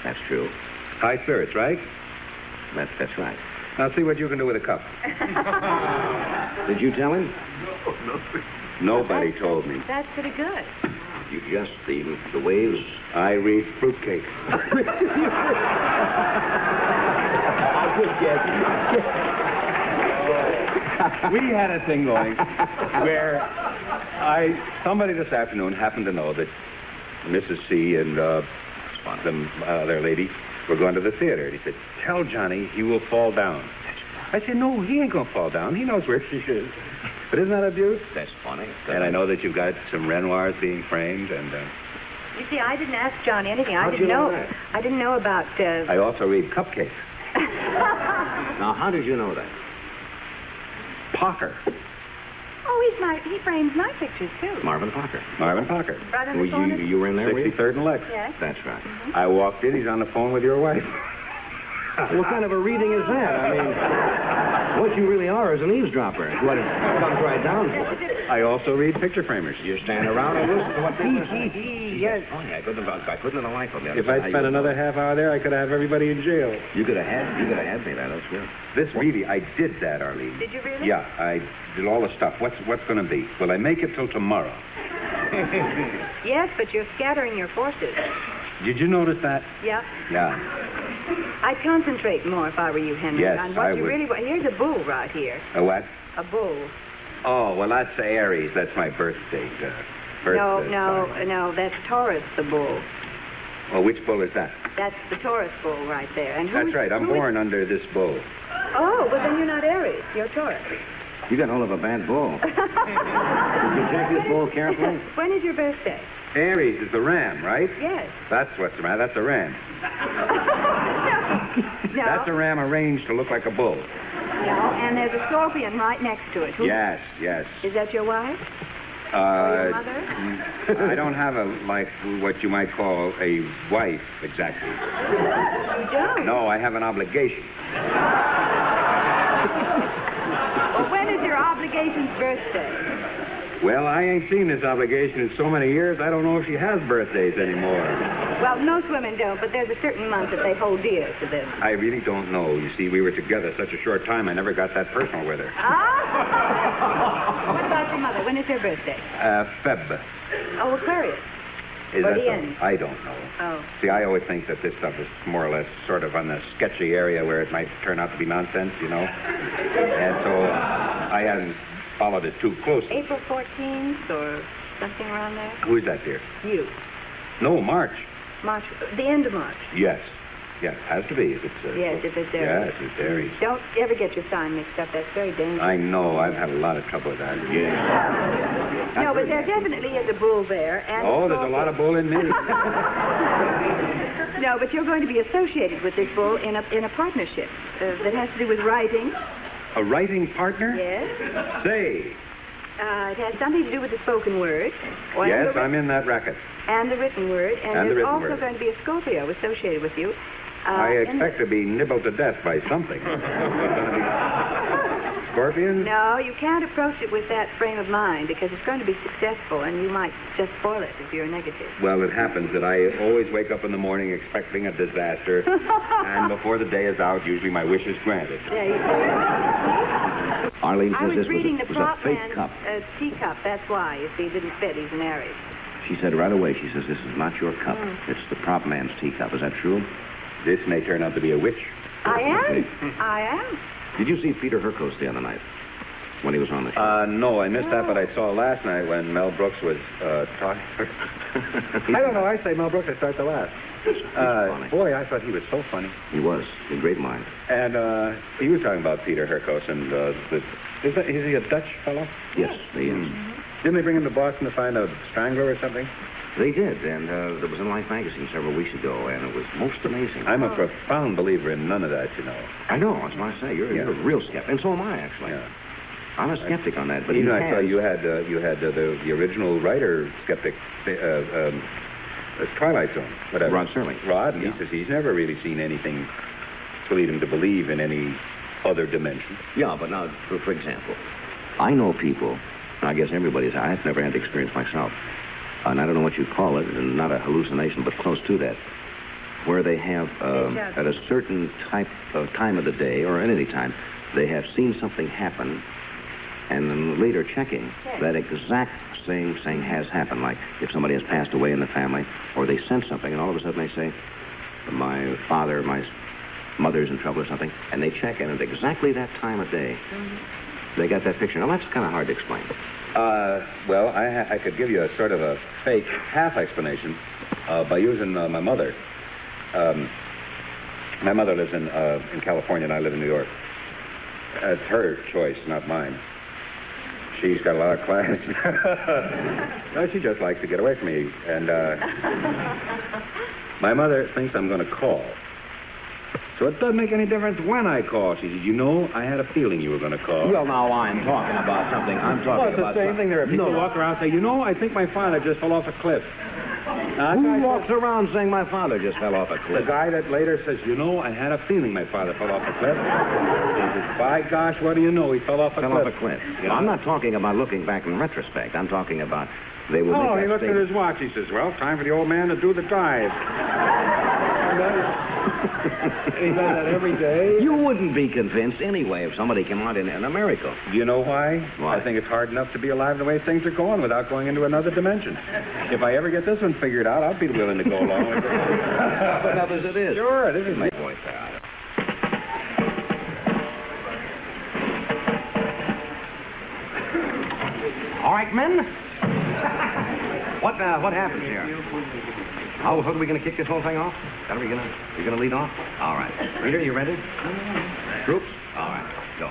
That's true. High spirits, right? That's right. Now see what you can do with a cup. Did you tell him? Nobody told me. That's pretty good. You just, the waves... I read fruitcakes. We had a thing going where somebody this afternoon happened to know that Mrs. C and some other lady were going to the theater. And he said, tell Johnny he will fall down. I said, no, he ain't going to fall down. He knows where she is. But isn't that a beaut? That's funny. And I know that you've got some Renoirs being framed, and... You see, I didn't ask Johnny anything. I How'd you know that? I didn't know about... I also read cupcakes. Now, how did you know that? Parker. Oh, he frames my pictures, too. Marvin Parker. Marvin Parker. Right on the corner? You were in there, were you? 63rd and Lex. Yes. That's right. I walked in, he's on the phone with your wife. What kind of a reading is that? I mean, what you really are is an eavesdropper. What it comes right down for. I also read picture framers. You stand around and listen to what they say. Yes. Funny, I couldn't have liked them. If I'd spent another half hour there, I could have everybody in jail. You could have had me. That's good. This really, I did that, Arlene. Did you really? Yeah, I did all the stuff. What's going to be? Will I make it till tomorrow? Yes, but you're scattering your forces. Did you notice that? Yep. Yeah. I'd concentrate more if I were you, Henry. Yes, on what I you would. really want. Here's a bull right here. A what? A bull. Oh, well, that's Aries. That's my birth date. No, that's Taurus, the bull. Well, which bull is that? That's the Taurus bull right there. And That's right. I'm born under this bull. Oh, well, then you're not Aries. You're Taurus. You got hold of a bad bull. Did you check this bull carefully? When is your birthday? Aries is the ram, right? Yes. That's what's the matter. That's a ram. No. That's a ram arranged to look like a bull. No, and there's a scorpion right next to it. Yes. Is that your wife? Or your mother? I don't have what you might call a wife, exactly. You don't? No, I have an obligation. Well, when is your obligation's birthday? Well, I ain't seen this obligation in so many years, I don't know if she has birthdays anymore. Well, most women don't, but there's a certain month that they hold dear to them. I really don't know. You see, we were together such a short time, I never got that personal with her. Ah! What about your mother? When is her birthday? Feb. Oh, Aquarius. Is Or that the so? end. I don't know. Oh. See, I always think that this stuff is more or less sort of on the sketchy area where it might turn out to be nonsense, you know? And so I hadn't followed it too closely. April 14th or something around there? Who is that, dear? You. No, March. March. The end of March. Yes. Yes, has to be if it's... Yes, if it's Aries. Yes, it's Aries. Don't ever get your sign mixed up. That's very dangerous. I know. I've had a lot of trouble with that. Yeah. No, but there definitely is a bull there. And Oh, there's a lot of bull in me. No, but you're going to be associated with this bull in a partnership that has to do with writing. A writing partner? Yes. Say. It has something to do with the spoken word. Yes, I'm in that racket. And the written word. And the there's written also word. going to be a Scorpio associated with you. I expect to be nibbled to death by something. Scorpions? No, you can't approach it with that frame of mind because it's going to be successful and you might just spoil it if you're negative. Well, it happens that I always wake up in the morning expecting a disaster, and before the day is out, usually my wish is granted. Yeah, you Arlene I says was this reading the was a prop fake man's cup. teacup. That's why. You see, it didn't fit. He's an Aries. She said right away, she says, this is not your cup. It's the prop man's teacup. Is that true? This may turn out to be a witch. I am. I am. Did you see Peter Herkos the other night when he was on the show? No, I missed that, but I saw last night when Mel Brooks was talking. I don't know. I say Mel Brooks, I start to laugh. funny. Boy, I thought he was so funny. He was. A great mind. And he was talking about Peter Herkos, and is he a Dutch fellow? Yes, he is. Didn't they bring him to Boston to find a strangler or something? They did, and there was in Life magazine several weeks ago, and it was most amazing. I'm a profound believer in none of that, you know. I know, that's what I say. You're a real skeptic, and so am I, actually. Yeah. I'm a skeptic on that, but Even he I saw has. you had the original writer skeptic, Twilight Zone, whatever. Rod Serling. Rod, and Yeah. he says he's never really seen anything to lead him to believe in any other dimension. Yeah, but now, for example, I know people, and I guess everybody's, I've never had the experience myself, and I don't know what you'd call it, and not a hallucination, but close to that, where they have, at a certain time of the day, or at any time, they have seen something happen, and then later checking, that exact same thing has happened, like if somebody has passed away in the family, or they sense something, and all of a sudden they say, my father, my mother's in trouble or something, and they check in at exactly that time of day. They got that picture. Now, that's kind of hard to explain. Well, I could give you a sort of a fake half explanation by using my mother. My mother lives in California, and I live in New York. It's her choice, not mine. She's got a lot of class. No, she just likes to get away from me. And my mother thinks I'm going to call. So it doesn't make any difference when I call. She said, you know, I had a feeling you were going to call. Well, now I'm talking about something. I'm talking Well, it's the about same thing. There are people who walk around and say, you know, I think my father just fell off a cliff. Who walks around saying my father just fell off a The cliff? guy that later says, you know, I had a feeling my father fell off a cliff. He says, by gosh, what do you know? He fell off a Fell cliff. off a cliff. Well, I'm not talking about looking back in retrospect. I'm talking about they will Oh, make he that looks at statement. his watch. He says, well, time for the old man to do the drive. He does that every day. You wouldn't be convinced anyway if somebody came out in a miracle. Do you know why? Why? I think it's hard enough to be alive the way things are going without going into another dimension. If I ever get this one figured out, I'll be willing to go along with it. But now as it is. Sure, this is My point there. All right, men. What happens here? How are we going to kick this whole thing off? You're going to lead off? All right. Reader, you ready? Troops? All right. Go.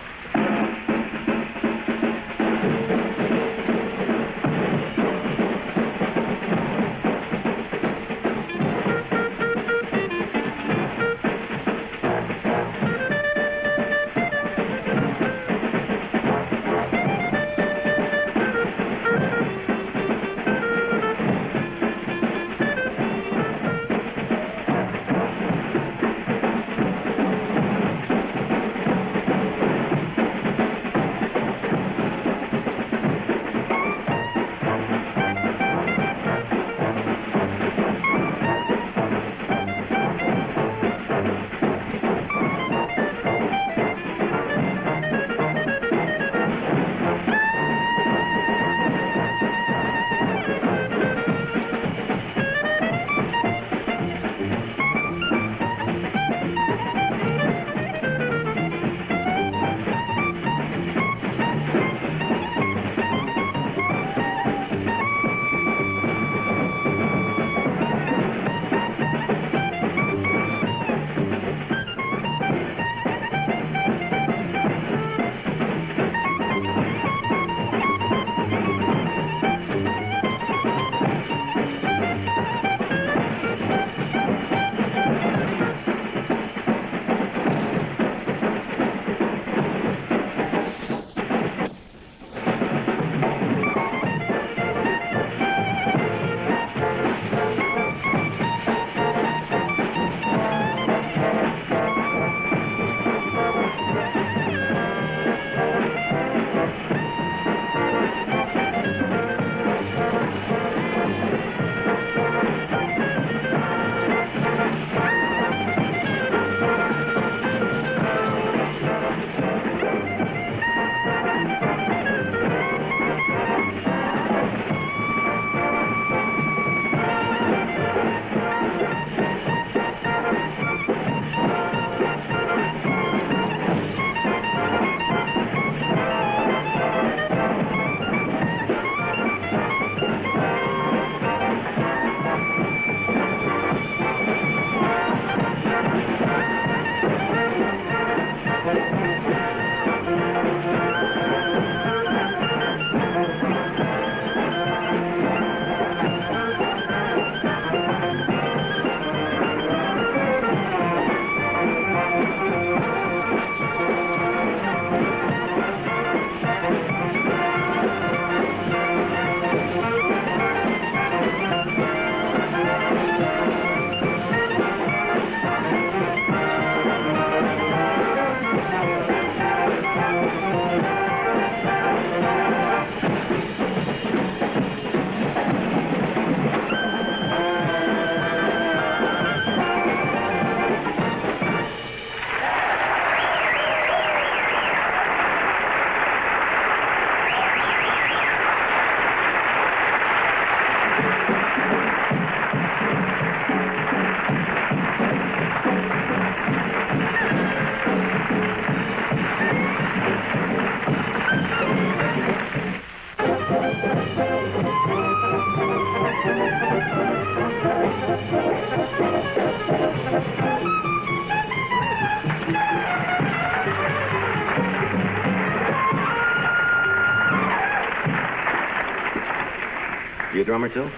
drummer, too?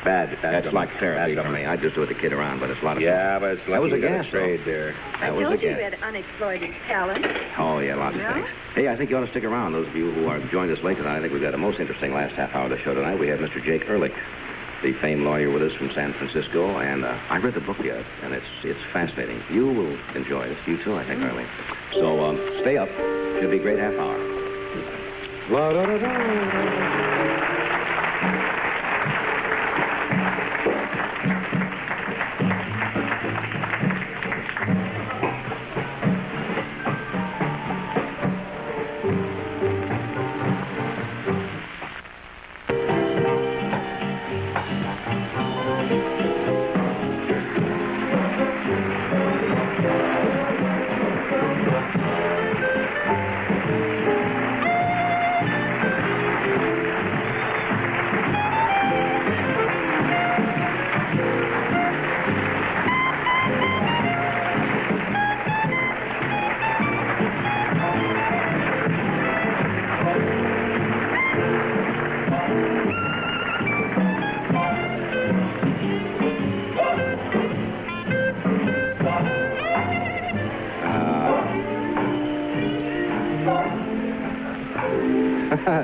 Bad. That's like therapy for me. I just do it to kid around, but it's a lot of fun. Yeah, but it's That was a lucky you got gas, trade though. there. I That was a told you gas. you had unexploited talent. Oh, yeah, lots of Yeah? things. Hey, I think you ought to stick around. Those of you who are joined us late tonight, I think we've got a most interesting last half hour of the show tonight. We have Mr. Jake Ehrlich, the famed lawyer with us from San Francisco, and I read the book yet, and it's fascinating. You will enjoy it. You too, I think, Early. So stay up. Should be a great half hour.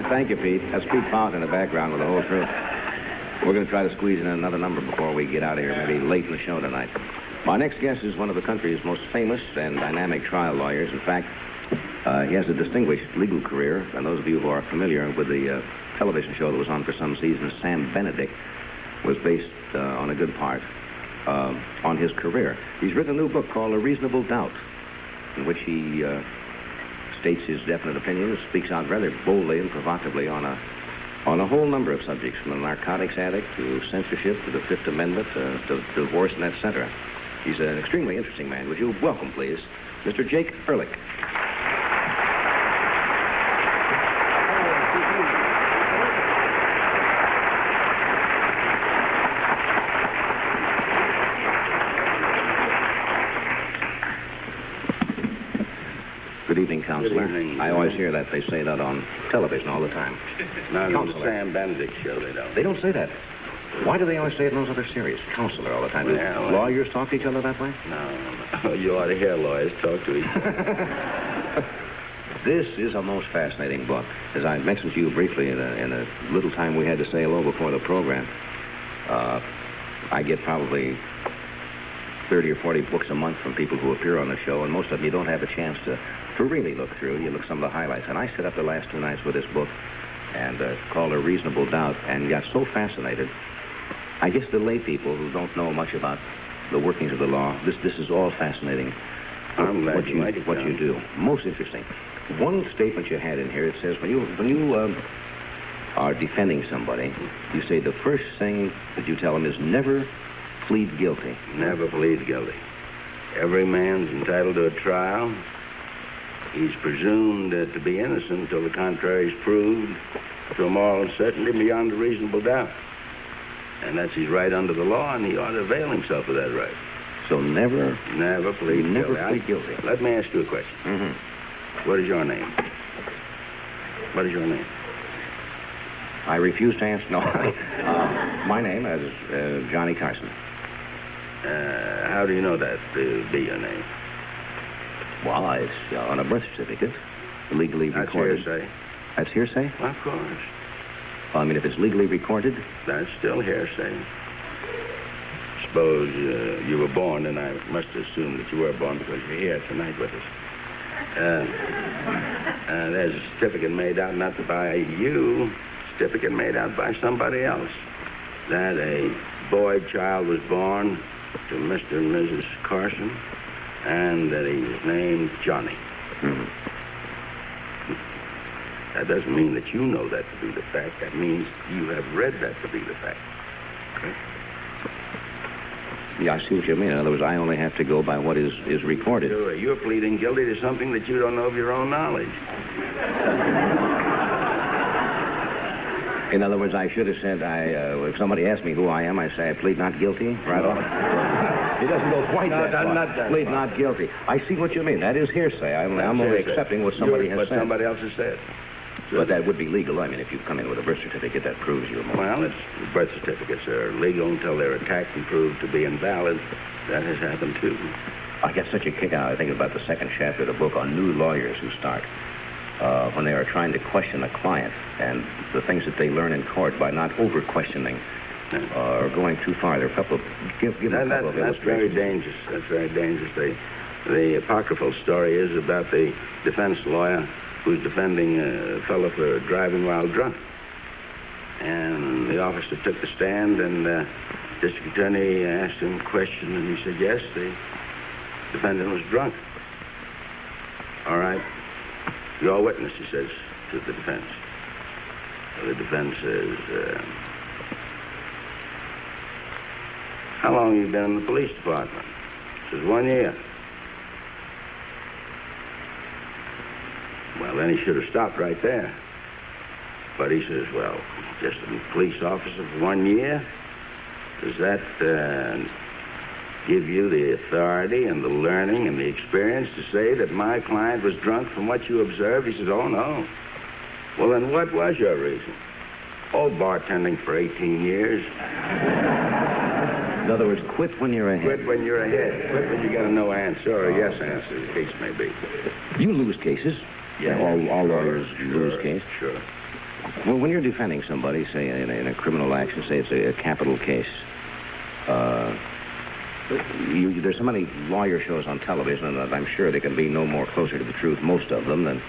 Thank you, Pete. That's Pete Fount in the background with the whole troupe. We're going to try to squeeze in another number before we get out of here, maybe late in the show tonight. My next guest is one of the country's most famous and dynamic trial lawyers. In fact, he has a distinguished legal career, and those of you who are familiar with the television show that was on for some seasons, Sam Benedict, was based on a good part on his career. He's written a new book called A Reasonable Doubt, in which he states his definite opinions, speaks out rather boldly and provocatively on a whole number of subjects, from the narcotics addict to censorship to the Fifth Amendment to divorce and etc. He's an extremely interesting man. Would you welcome, please, Mr. Jake Ehrlich? Good evening, Counselor. Good evening. I always hear that. They say that on television all the time. Not on the Counselor. Sam Benedict show, they don't. They don't say that. Why do they always say it in those other series? Counselor all the time. Well, Do lawyers talk to each other that way? No. You ought to hear lawyers talk to each other. This is a most fascinating book. As I mentioned to you briefly in a little time we had to say hello before the program, I get probably 30 or 40 books a month from people who appear on the show, and most of them you don't have a chance to really look through. You look some of the highlights. And I set up the last 2 nights with this book and called A Reasonable Doubt, and got so fascinated. I guess the lay people who don't know much about the workings of the law, this is all fascinating. I'm glad you like it, what John. you do. Most interesting. One statement you had in here, it says when you are defending somebody, you say the first thing that you tell them is never plead guilty. Never plead guilty. Every man's entitled to a trial. He's presumed to be innocent until the contrary is proved to a moral certainty beyond a reasonable doubt. And that's his right under the law, and he ought to avail himself of that right. So never plead never guilty. plead guilty. Let me ask you a question. Mm-hmm. What is your name? What is your name? I refuse to answer. No. My name is Johnny Carson. How do you know that to be your name? Well, it's on a birth certificate, legally That's recorded. hearsay. That's hearsay? Well, of course. Well, I mean, if it's legally recorded, That's still hearsay. Suppose you were born, and I must assume that you were born because you're here tonight with us. There's a certificate made out not by you, certificate made out by somebody else, that a boy child was born to Mr. and Mrs. Carson, and that he was named Johnny. That doesn't mean that you know that to be the fact. That means you have read that to be the fact. Okay? yeah, I see what you mean. In other words, I only have to go by what is recorded. You're pleading guilty to something that you don't know of your own knowledge. In other words, I should have said, if somebody asked me who I am, I say I plead not guilty, right off. It doesn't go quite that far. not that Plead far. not guilty. I see what you mean. That is hearsay. I'm only accepting what somebody has what said. somebody else has said. But that would be legal. I mean, if you come in with a birth certificate, that proves you're more. Well, birth certificates are legal until they're attacked and proved to be invalid. That has happened, too. I get such a kick out, I think, about the second chapter of the book on new lawyers who start when they are trying to question a client and the things that they learn in court by not over-questioning or going too far. There are a couple of... Give a couple of that's very dangerous. That's very dangerous. The apocryphal story is about the defense lawyer who's defending a fellow for driving while drunk. And the officer took the stand, and the district attorney asked him a question, and he said, yes, the defendant was drunk. All right. Your witness, he says to the defense. The defense says, how long have you been in the police department? He says, 1 year. Well, then he should have stopped right there. But he says, well, just a police officer for 1 year? Does that give you the authority and the learning and the experience to say that my client was drunk from what you observed? He says, oh, no. Well, then what was your reason? Oh, bartending for 18 years. In other words, quit when you're ahead. Quit when you're ahead. Quit when you got a no answer or a yes answer, the case may be. You lose cases. Yeah, all lawyers lose cases. Sure. Well, when you're defending somebody, say in a criminal action, say it's a capital case, there's so many lawyer shows on television that I'm sure they can be no more closer to the truth, most of them, than...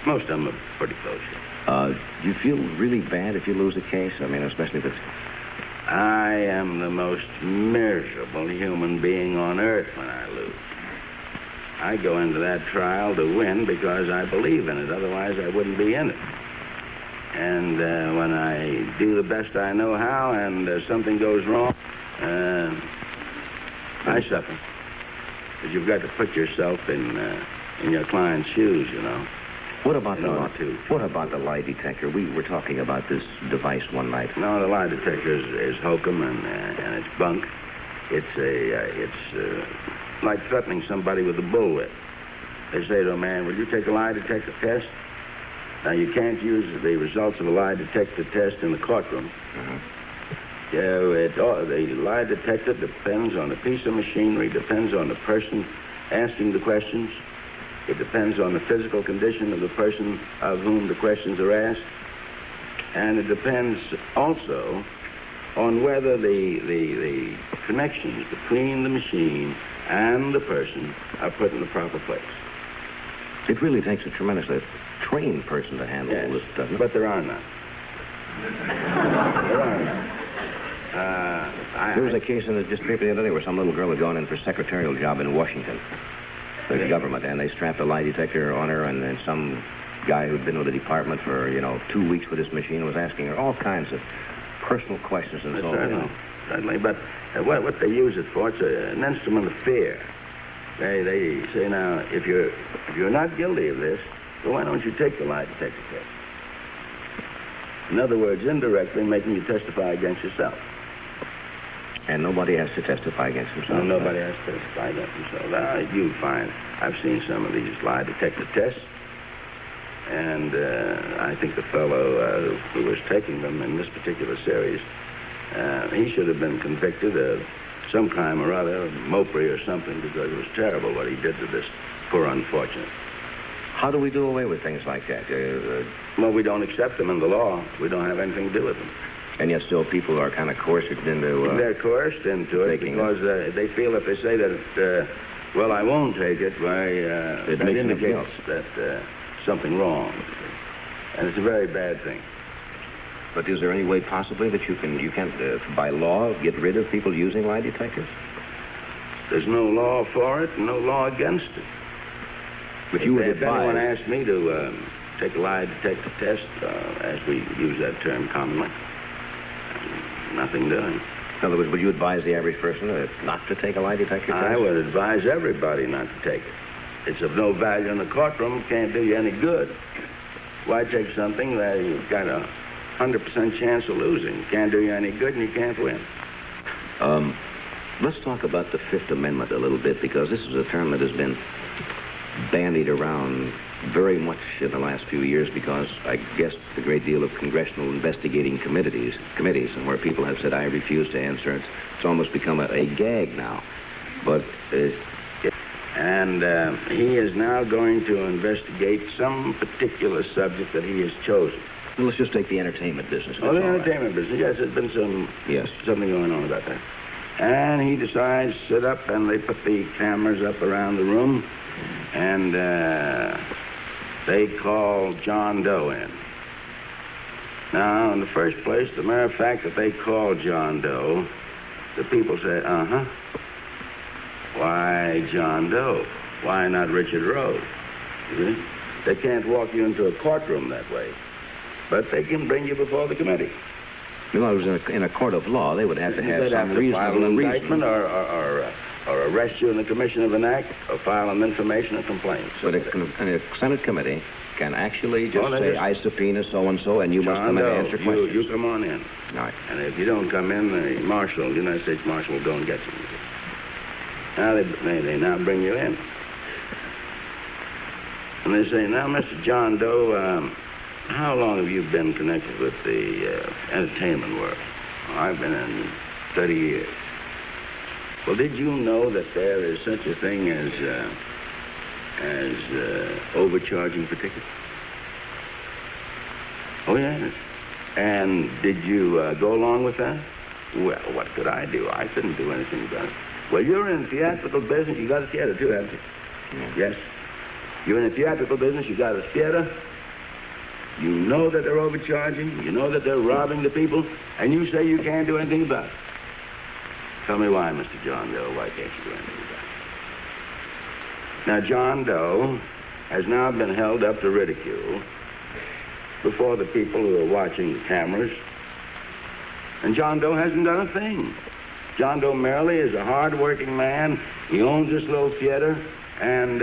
Most of them are pretty close. Do you feel really bad if you lose a case? I mean, especially if it's... I am the most miserable human being on earth when I lose. I go into that trial to win because I believe in it. Otherwise, I wouldn't be in it. And when I do the best I know how and something goes wrong, I suffer. But you've got to put yourself in your client's shoes, you know. What about the lie detector? We were talking about this device one night. No, the lie detector is hokum and it's bunk. It's like threatening somebody with a bullwhip. They say to a man, will you take a lie detector test? Now, you can't use the results of a lie detector test in the courtroom. The lie detector depends on a piece of machinery, depends on the person asking the questions. It depends on the physical condition of the person of whom the questions are asked. And it depends also on whether the connections between the machine and the person are put in the proper place. It really takes a tremendously trained person to handle all this, doesn't it? But there are none. There are none. There was a case in the newspaper the other day where some little girl had gone in for a secretarial job in Washington, the government, and they strapped a lie detector on her, and some guy who'd been with the department for, 2 weeks with this machine was asking her all kinds of personal questions and so on. Certainly, but what they use it for, it's an instrument of fear. They say, now, if you're not guilty of this, well, why don't you take the lie detector test? In other words, indirectly making you testify against yourself. And nobody has to testify against himself. No, nobody has to testify against himself. Now, you find, I've seen some of these lie detector tests, and I think the fellow who was taking them in this particular series, he should have been convicted of some crime or other, mopery or something, because it was terrible what he did to this poor unfortunate. How do we do away with things like that? Well, we don't accept them in the law. We don't have anything to do with them. And yet still people are kind of coerced into... They're coerced into it because they feel if they say that, well, I won't take it, why, that indicates that something wrong. And it's a very bad thing. But is there any way possibly that you can by law, get rid of people using lie detectors? There's no law for it and no law against it. But you would advise... If anyone asked me to take a lie detector test, as we use that term commonly, nothing doing. In other words, would you advise the average person not to take a lie detector test? I would advise everybody not to take it. It's of no value in the courtroom. It can't do you any good. Why take something that you've got a 100% chance of losing? It can't do you any good and you can't win. Let's talk about the Fifth Amendment a little bit, because this is a term that has been bandied around very much in the last few years because I guess a great deal of congressional investigating committees, and where people have said, I refuse to answer. It's almost become a gag now. But... And he is now going to investigate some particular subject that he has chosen. Well, let's just take the entertainment business. Oh, the entertainment business. Yes, there's been something going on about that. And he decides to sit up, and they put the cameras up around the room, and they call John Doe in. Now, in the first place, the mere fact that they call John Doe, the people say, uh-huh. Why John Doe? Why not Richard Rose? You see? They can't walk you into a courtroom that way, but they can bring you before the committee. Well, it was in a court of law. They would have to have some file reasonable an reason. indictment or arrest you in the commission of an act or file an information or complaint. But a Senate committee can actually just say, I subpoena so-and-so, and you must come in and answer questions. You come on in. All right. And if you don't come in, the United States Marshal will go and get you. Now they now bring you in. And they say, now, Mr. John Doe, how long have you been connected with the entertainment world? Oh, I've been in 30 years. Well, did you know that there is such a thing as overcharging for tickets? Oh, yes. And did you go along with that? Well, what could I do? I couldn't do anything about it. Well, you're in the theatrical business. You got a theater, too, haven't you? Yes. You're in the theatrical business. You got a theater. You know that they're overcharging. You know that they're robbing the people. And you say you can't do anything about it. Tell me why, Mr. John Doe. Why can't you do anything about it? Now, John Doe has now been held up to ridicule before the people who are watching the cameras. And John Doe hasn't done a thing. John Doe merely is a hard-working man. He owns this little theater, and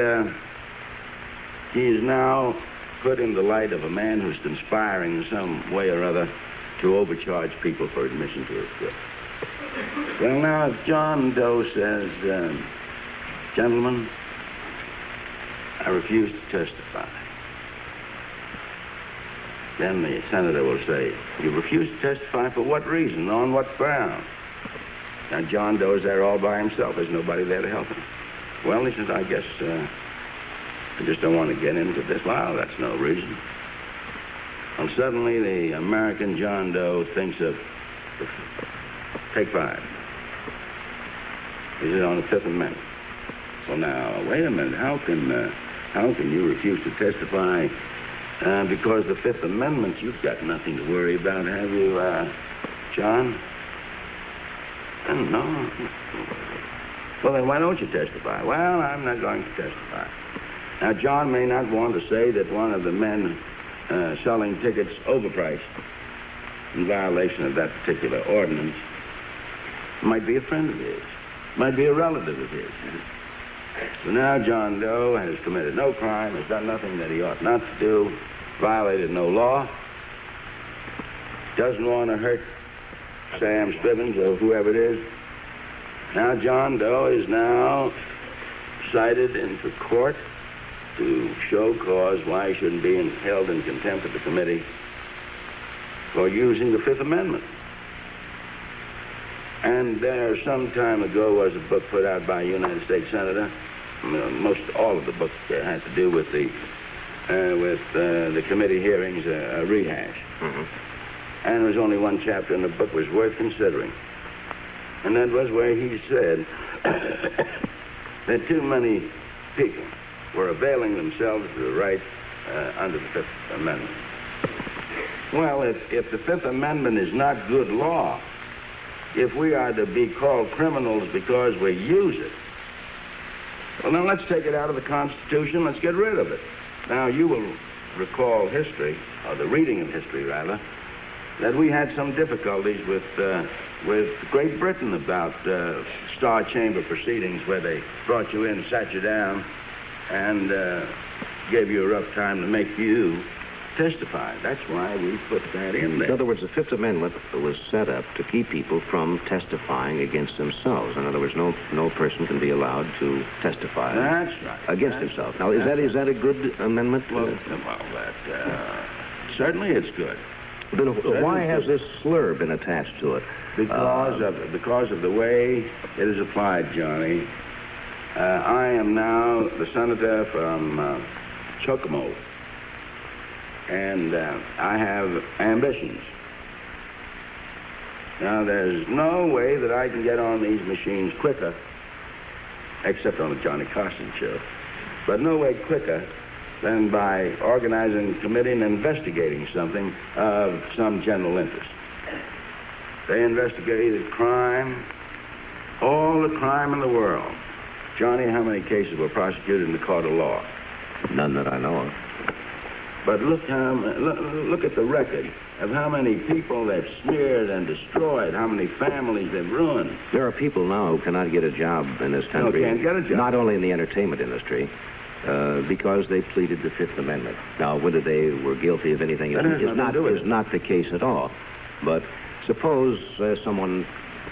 he is now put in the light of a man who's conspiring in some way or other to overcharge people for admission to his theater. Well, now, if John Doe says, gentlemen, I refuse to testify, then the senator will say, you refuse to testify for what reason? On what ground? Now, John Doe's there all by himself. There's nobody there to help him. Well, he says, I guess, I just don't want to get into this. Well, that's no reason. And suddenly, the American John Doe thinks of, take 5. He's on the Fifth Amendment. Well, now, wait a minute. How can you refuse to testify because the Fifth Amendment, you've got nothing to worry about, have you, John? No. Well, then why don't you testify? Well, I'm not going to testify. Now, John may not want to say that one of the men selling tickets overpriced in violation of that particular ordinance might be a friend of his, might be a relative of his. So now John Doe has committed no crime, has done nothing that he ought not to do, violated no law, doesn't want to hurt Sam Stibbins or whoever it is. Now John Doe is now cited into court to show cause why he shouldn't be held in contempt of the committee for using the Fifth Amendment. And there, some time ago, was a book put out by a United States senator. Most all of the book had to do with the committee hearings, a rehash. Mm-hmm. And there was only one chapter in the book was worth considering. And that was where he said that too many people were availing themselves of the right under the Fifth Amendment. Well, if the Fifth Amendment is not good law, if we are to be called criminals because we use it, well, then let's take it out of the Constitution. Let's get rid of it. Now, you will recall history, or the reading of history, rather, that we had some difficulties with Great Britain about Star Chamber proceedings where they brought you in, sat you down, and gave you a rough time to make you testify. That's why we put that in there. In other words, the Fifth Amendment was set up to keep people from testifying against themselves. In other words, no person can be allowed to testify That's right. against himself. Now, is that a good amendment? Well, certainly it's good. Then why has this slur been attached to it? Because of the way it is applied, Johnny. I am now the senator from Chocomo, and I have ambitions. Now, there's no way that I can get on these machines quicker, except on the Johnny Carson show, but no way quicker than by organizing a committee and investigating something of some general interest. They investigated crime, all the crime in the world. Johnny, how many cases were prosecuted in the court of law? None that I know of. But look at the record of how many people they've smeared and destroyed, how many families they've ruined. There are people now who cannot get a job in this country. No, can't get a job. Not only in the entertainment industry, because they pleaded the Fifth Amendment. Now, whether they were guilty of anything is not the case at all. But suppose someone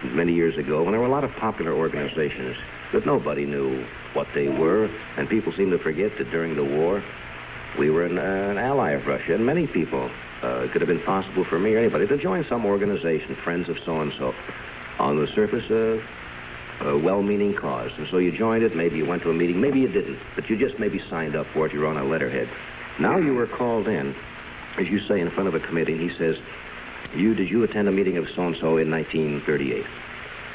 many years ago, when there were a lot of popular organizations that nobody knew what they were, and people seem to forget that during the war, we were an ally of Russia, and many people, it could have been possible for me or anybody to join some organization, Friends of So-and-so, on the surface, a well-meaning cause. And so you joined it, maybe you went to a meeting, maybe you didn't, but you just maybe signed up for it, you were on a letterhead. Now you were called in, as you say, in front of a committee, and he says, did you attend a meeting of so-and-so in 1938?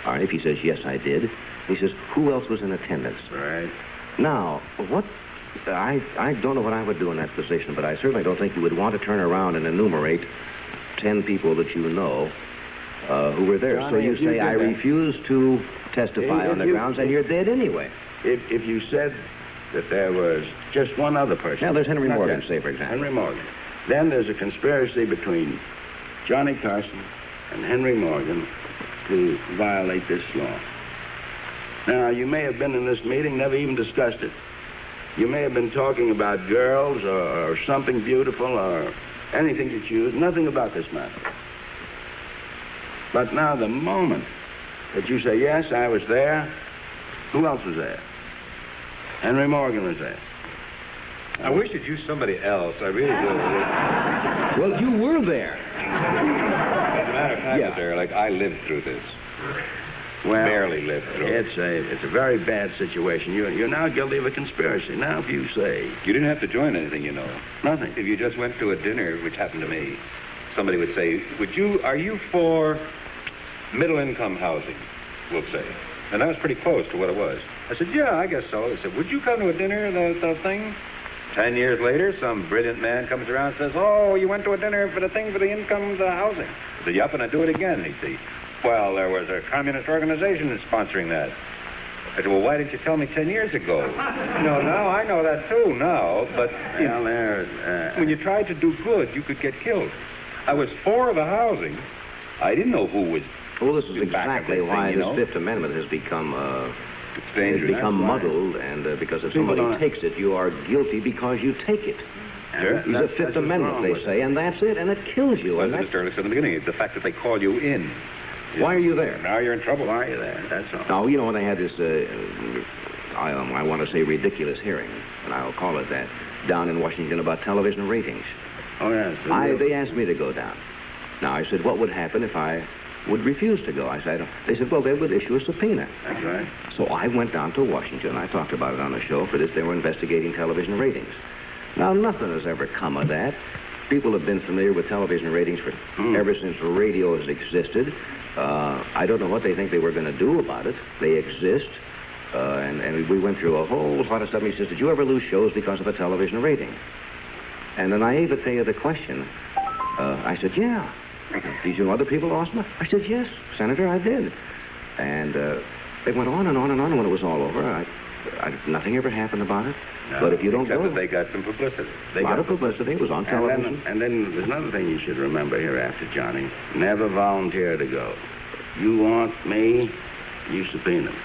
All right, if he says, yes, I did. He says, who else was in attendance? Right. Now, I don't know what I would do in that position, but I certainly don't think you would want to turn around and enumerate 10 people that you know who were there. Johnny, so you say, I refuse to testify on the grounds, and you're dead anyway. If you said that there was just one other person. Now, there's Henry Morgan, say, for example. Henry Morgan. Then there's a conspiracy between Johnny Carson and Henry Morgan to violate this law. Now, you may have been in this meeting, never even discussed it. You may have been talking about girls or something beautiful or anything you choose, nothing about this matter. But now the moment that you say, yes, I was there, who else was there? Henry Morgan was there. I wish you'd use somebody else. I really do. Well, you were there. As a matter of fact, Yeah. Mr. Ehrlich, I lived through this. Well, Barely lived through it. It's a very bad situation. You're now guilty of a conspiracy. Now, if you say You didn't have to join anything, you know. nothing, If you just went to a dinner, which happened to me, somebody would say, are you for middle-income housing, we'll say. And that was pretty close to what it was. I said, yeah, I guess so. They said, would you come to a dinner, the thing? 10 years later, some brilliant man comes around and says, oh, you went to a dinner for the thing for the income, the housing. I said, yep, and I do it again, he'd say. Well, there was a communist organization that's sponsoring that. I said, well, why didn't you tell me 10 years ago? No, now I know that too, now. But when you tried to do good, you could get killed. I was for the housing. I didn't know who was. Well, this is exactly why you know? this Fifth Amendment has become It's dangerous. Has become muddled, and because if somebody takes it, you are guilty because you take it. Sure. It's the Fifth Amendment, they say, and that's it, and it kills you. Well, And Mr. Ehrlich said in the beginning, the fact that they call you in. why are you there? Now you're in trouble. why are you there? That's all. Now, you know, when they had this, I want to say ridiculous hearing, and I'll call it that, down in Washington about television ratings. Oh, yes. They asked me to go down. Now, I said, what would happen if I would refuse to go? I said, they said, well, they would issue a subpoena. That's right. So I went down to Washington. I talked about it on the show for this. They were investigating television ratings. Now, nothing has ever come of that. People have been familiar with television ratings for ever since radio has existed. I don't know what they think they were going to do about it. They exist. And we went through a whole lot of stuff. He says, did you ever lose shows because of a television rating? And the naivete of the question, I said, yeah. Did you know other people lost them? I said, yes, Senator, I did. And they went on and on and on, and when it was all over, nothing ever happened about it. No, but if you don't except go... that they got some publicity. A lot of publicity. It was on television. And then there's another thing you should remember hereafter, Johnny. Never volunteer to go. You want me, you subpoena me.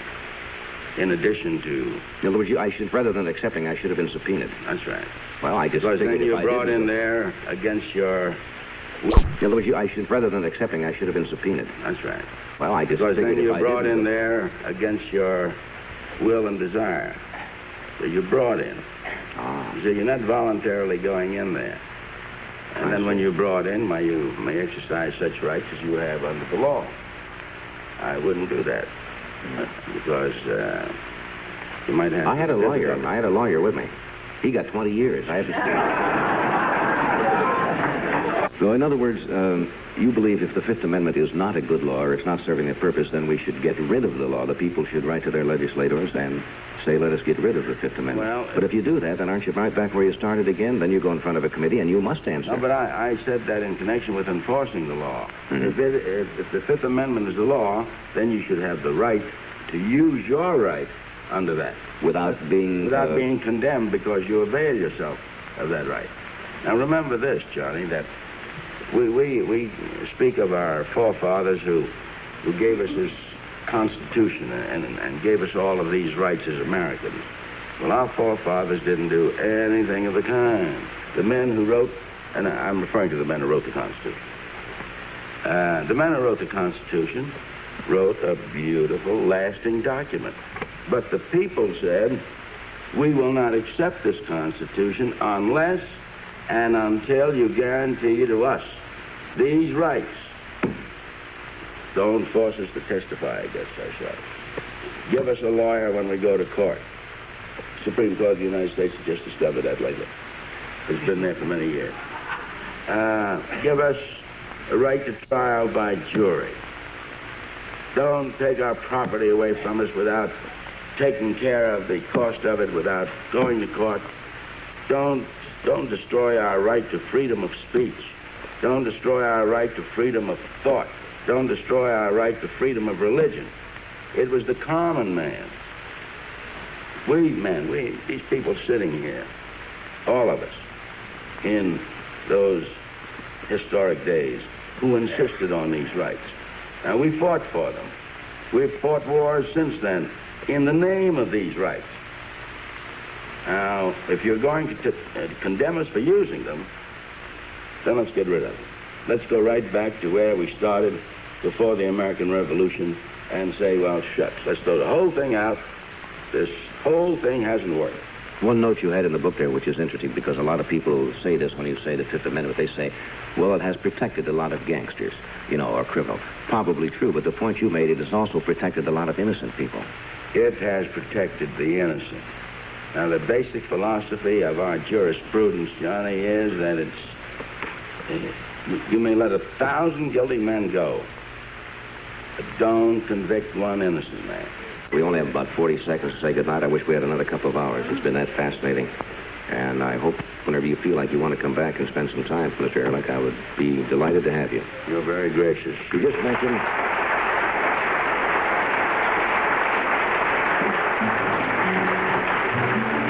in addition to... In other words, rather than accepting, I should have been subpoenaed. That's right. Well, I just because figured then if you're brought in didn't, there against your... In other words, rather than accepting, I should have been subpoenaed. That's right. Well, I just because figured then if you're I brought didn't, in there against your will and desire. So you're brought in. Ah. So you're not voluntarily going in there. And then when you're brought in, you may exercise such rights as you have under the law. I wouldn't do that because you might have... I had a lawyer with me. He got 20 years. I had to... So, in other words, you believe if the Fifth Amendment is not a good law or it's not serving a purpose, then we should get rid of the law. The people should write to their legislators and say, let us get rid of the Fifth Amendment. Well, but if you do that, then aren't you right back where you started again? Then you go in front of a committee and you must answer. No, but I said that in connection with enforcing the law. Mm-hmm. If the Fifth Amendment is the law, then you should have the right to use your right under that. Without being condemned because you avail yourself of that right. Now remember this, Johnny, that we speak of our forefathers who gave us this Constitution and gave us all of these rights as Americans. Well, our forefathers didn't do anything of the kind. The men who wrote, and I'm referring to the men who wrote the Constitution. The men who wrote the Constitution wrote a beautiful, lasting document. But the people said, we will not accept this Constitution unless and until you guarantee to us these rights. Don't force us to testify against ourselves. Give us a lawyer when we go to court. Supreme Court of the United States has just discovered that lately. It's been there for many years. Give us a right to trial by jury. Don't take our property away from us without taking care of the cost of it, without going to court. Don't destroy our right to freedom of speech. Don't destroy our right to freedom of thought. Don't destroy our right to freedom of religion. It was the common man. These people sitting here, all of us, in those historic days, who insisted on these rights. Now, we fought for them. We've fought wars since then in the name of these rights. Now, if you're going to condemn us for using them, then let's get rid of them. Let's go right back to where we started before the American Revolution and say, well, shucks, let's throw the whole thing out. This whole thing hasn't worked. One note you had in the book there, which is interesting, because a lot of people say this when you say the Fifth Amendment. They say, well, it has protected a lot of gangsters, or criminals. Probably true, but the point you made, it has also protected a lot of innocent people. It has protected the innocent. Now, the basic philosophy of our jurisprudence, Johnny, is that you may let 1,000 guilty men go, but don't convict one innocent man. We only have about 40 seconds to say goodnight. I wish we had another couple of hours. It's been that fascinating. And I hope whenever you feel like you want to come back and spend some time, Mr. Ehrlich, I would be delighted to have you. You're very gracious. You just mentioned...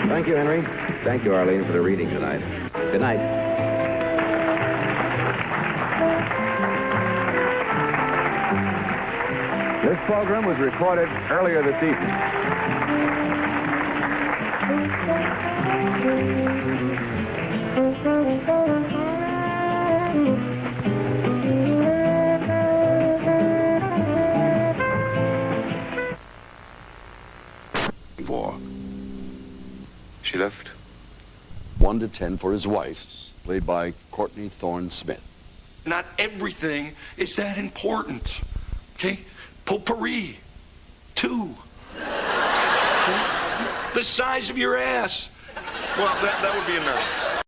Thank you, Henry. Thank you, Arlene, for the reading tonight. Good night. This program was recorded earlier this evening. She left 1 to 10 for his wife, played by Courtney Thorne Smith. Not everything is that important, okay? Potpourri, 2. Okay? The size of your ass. Well, that would be enough.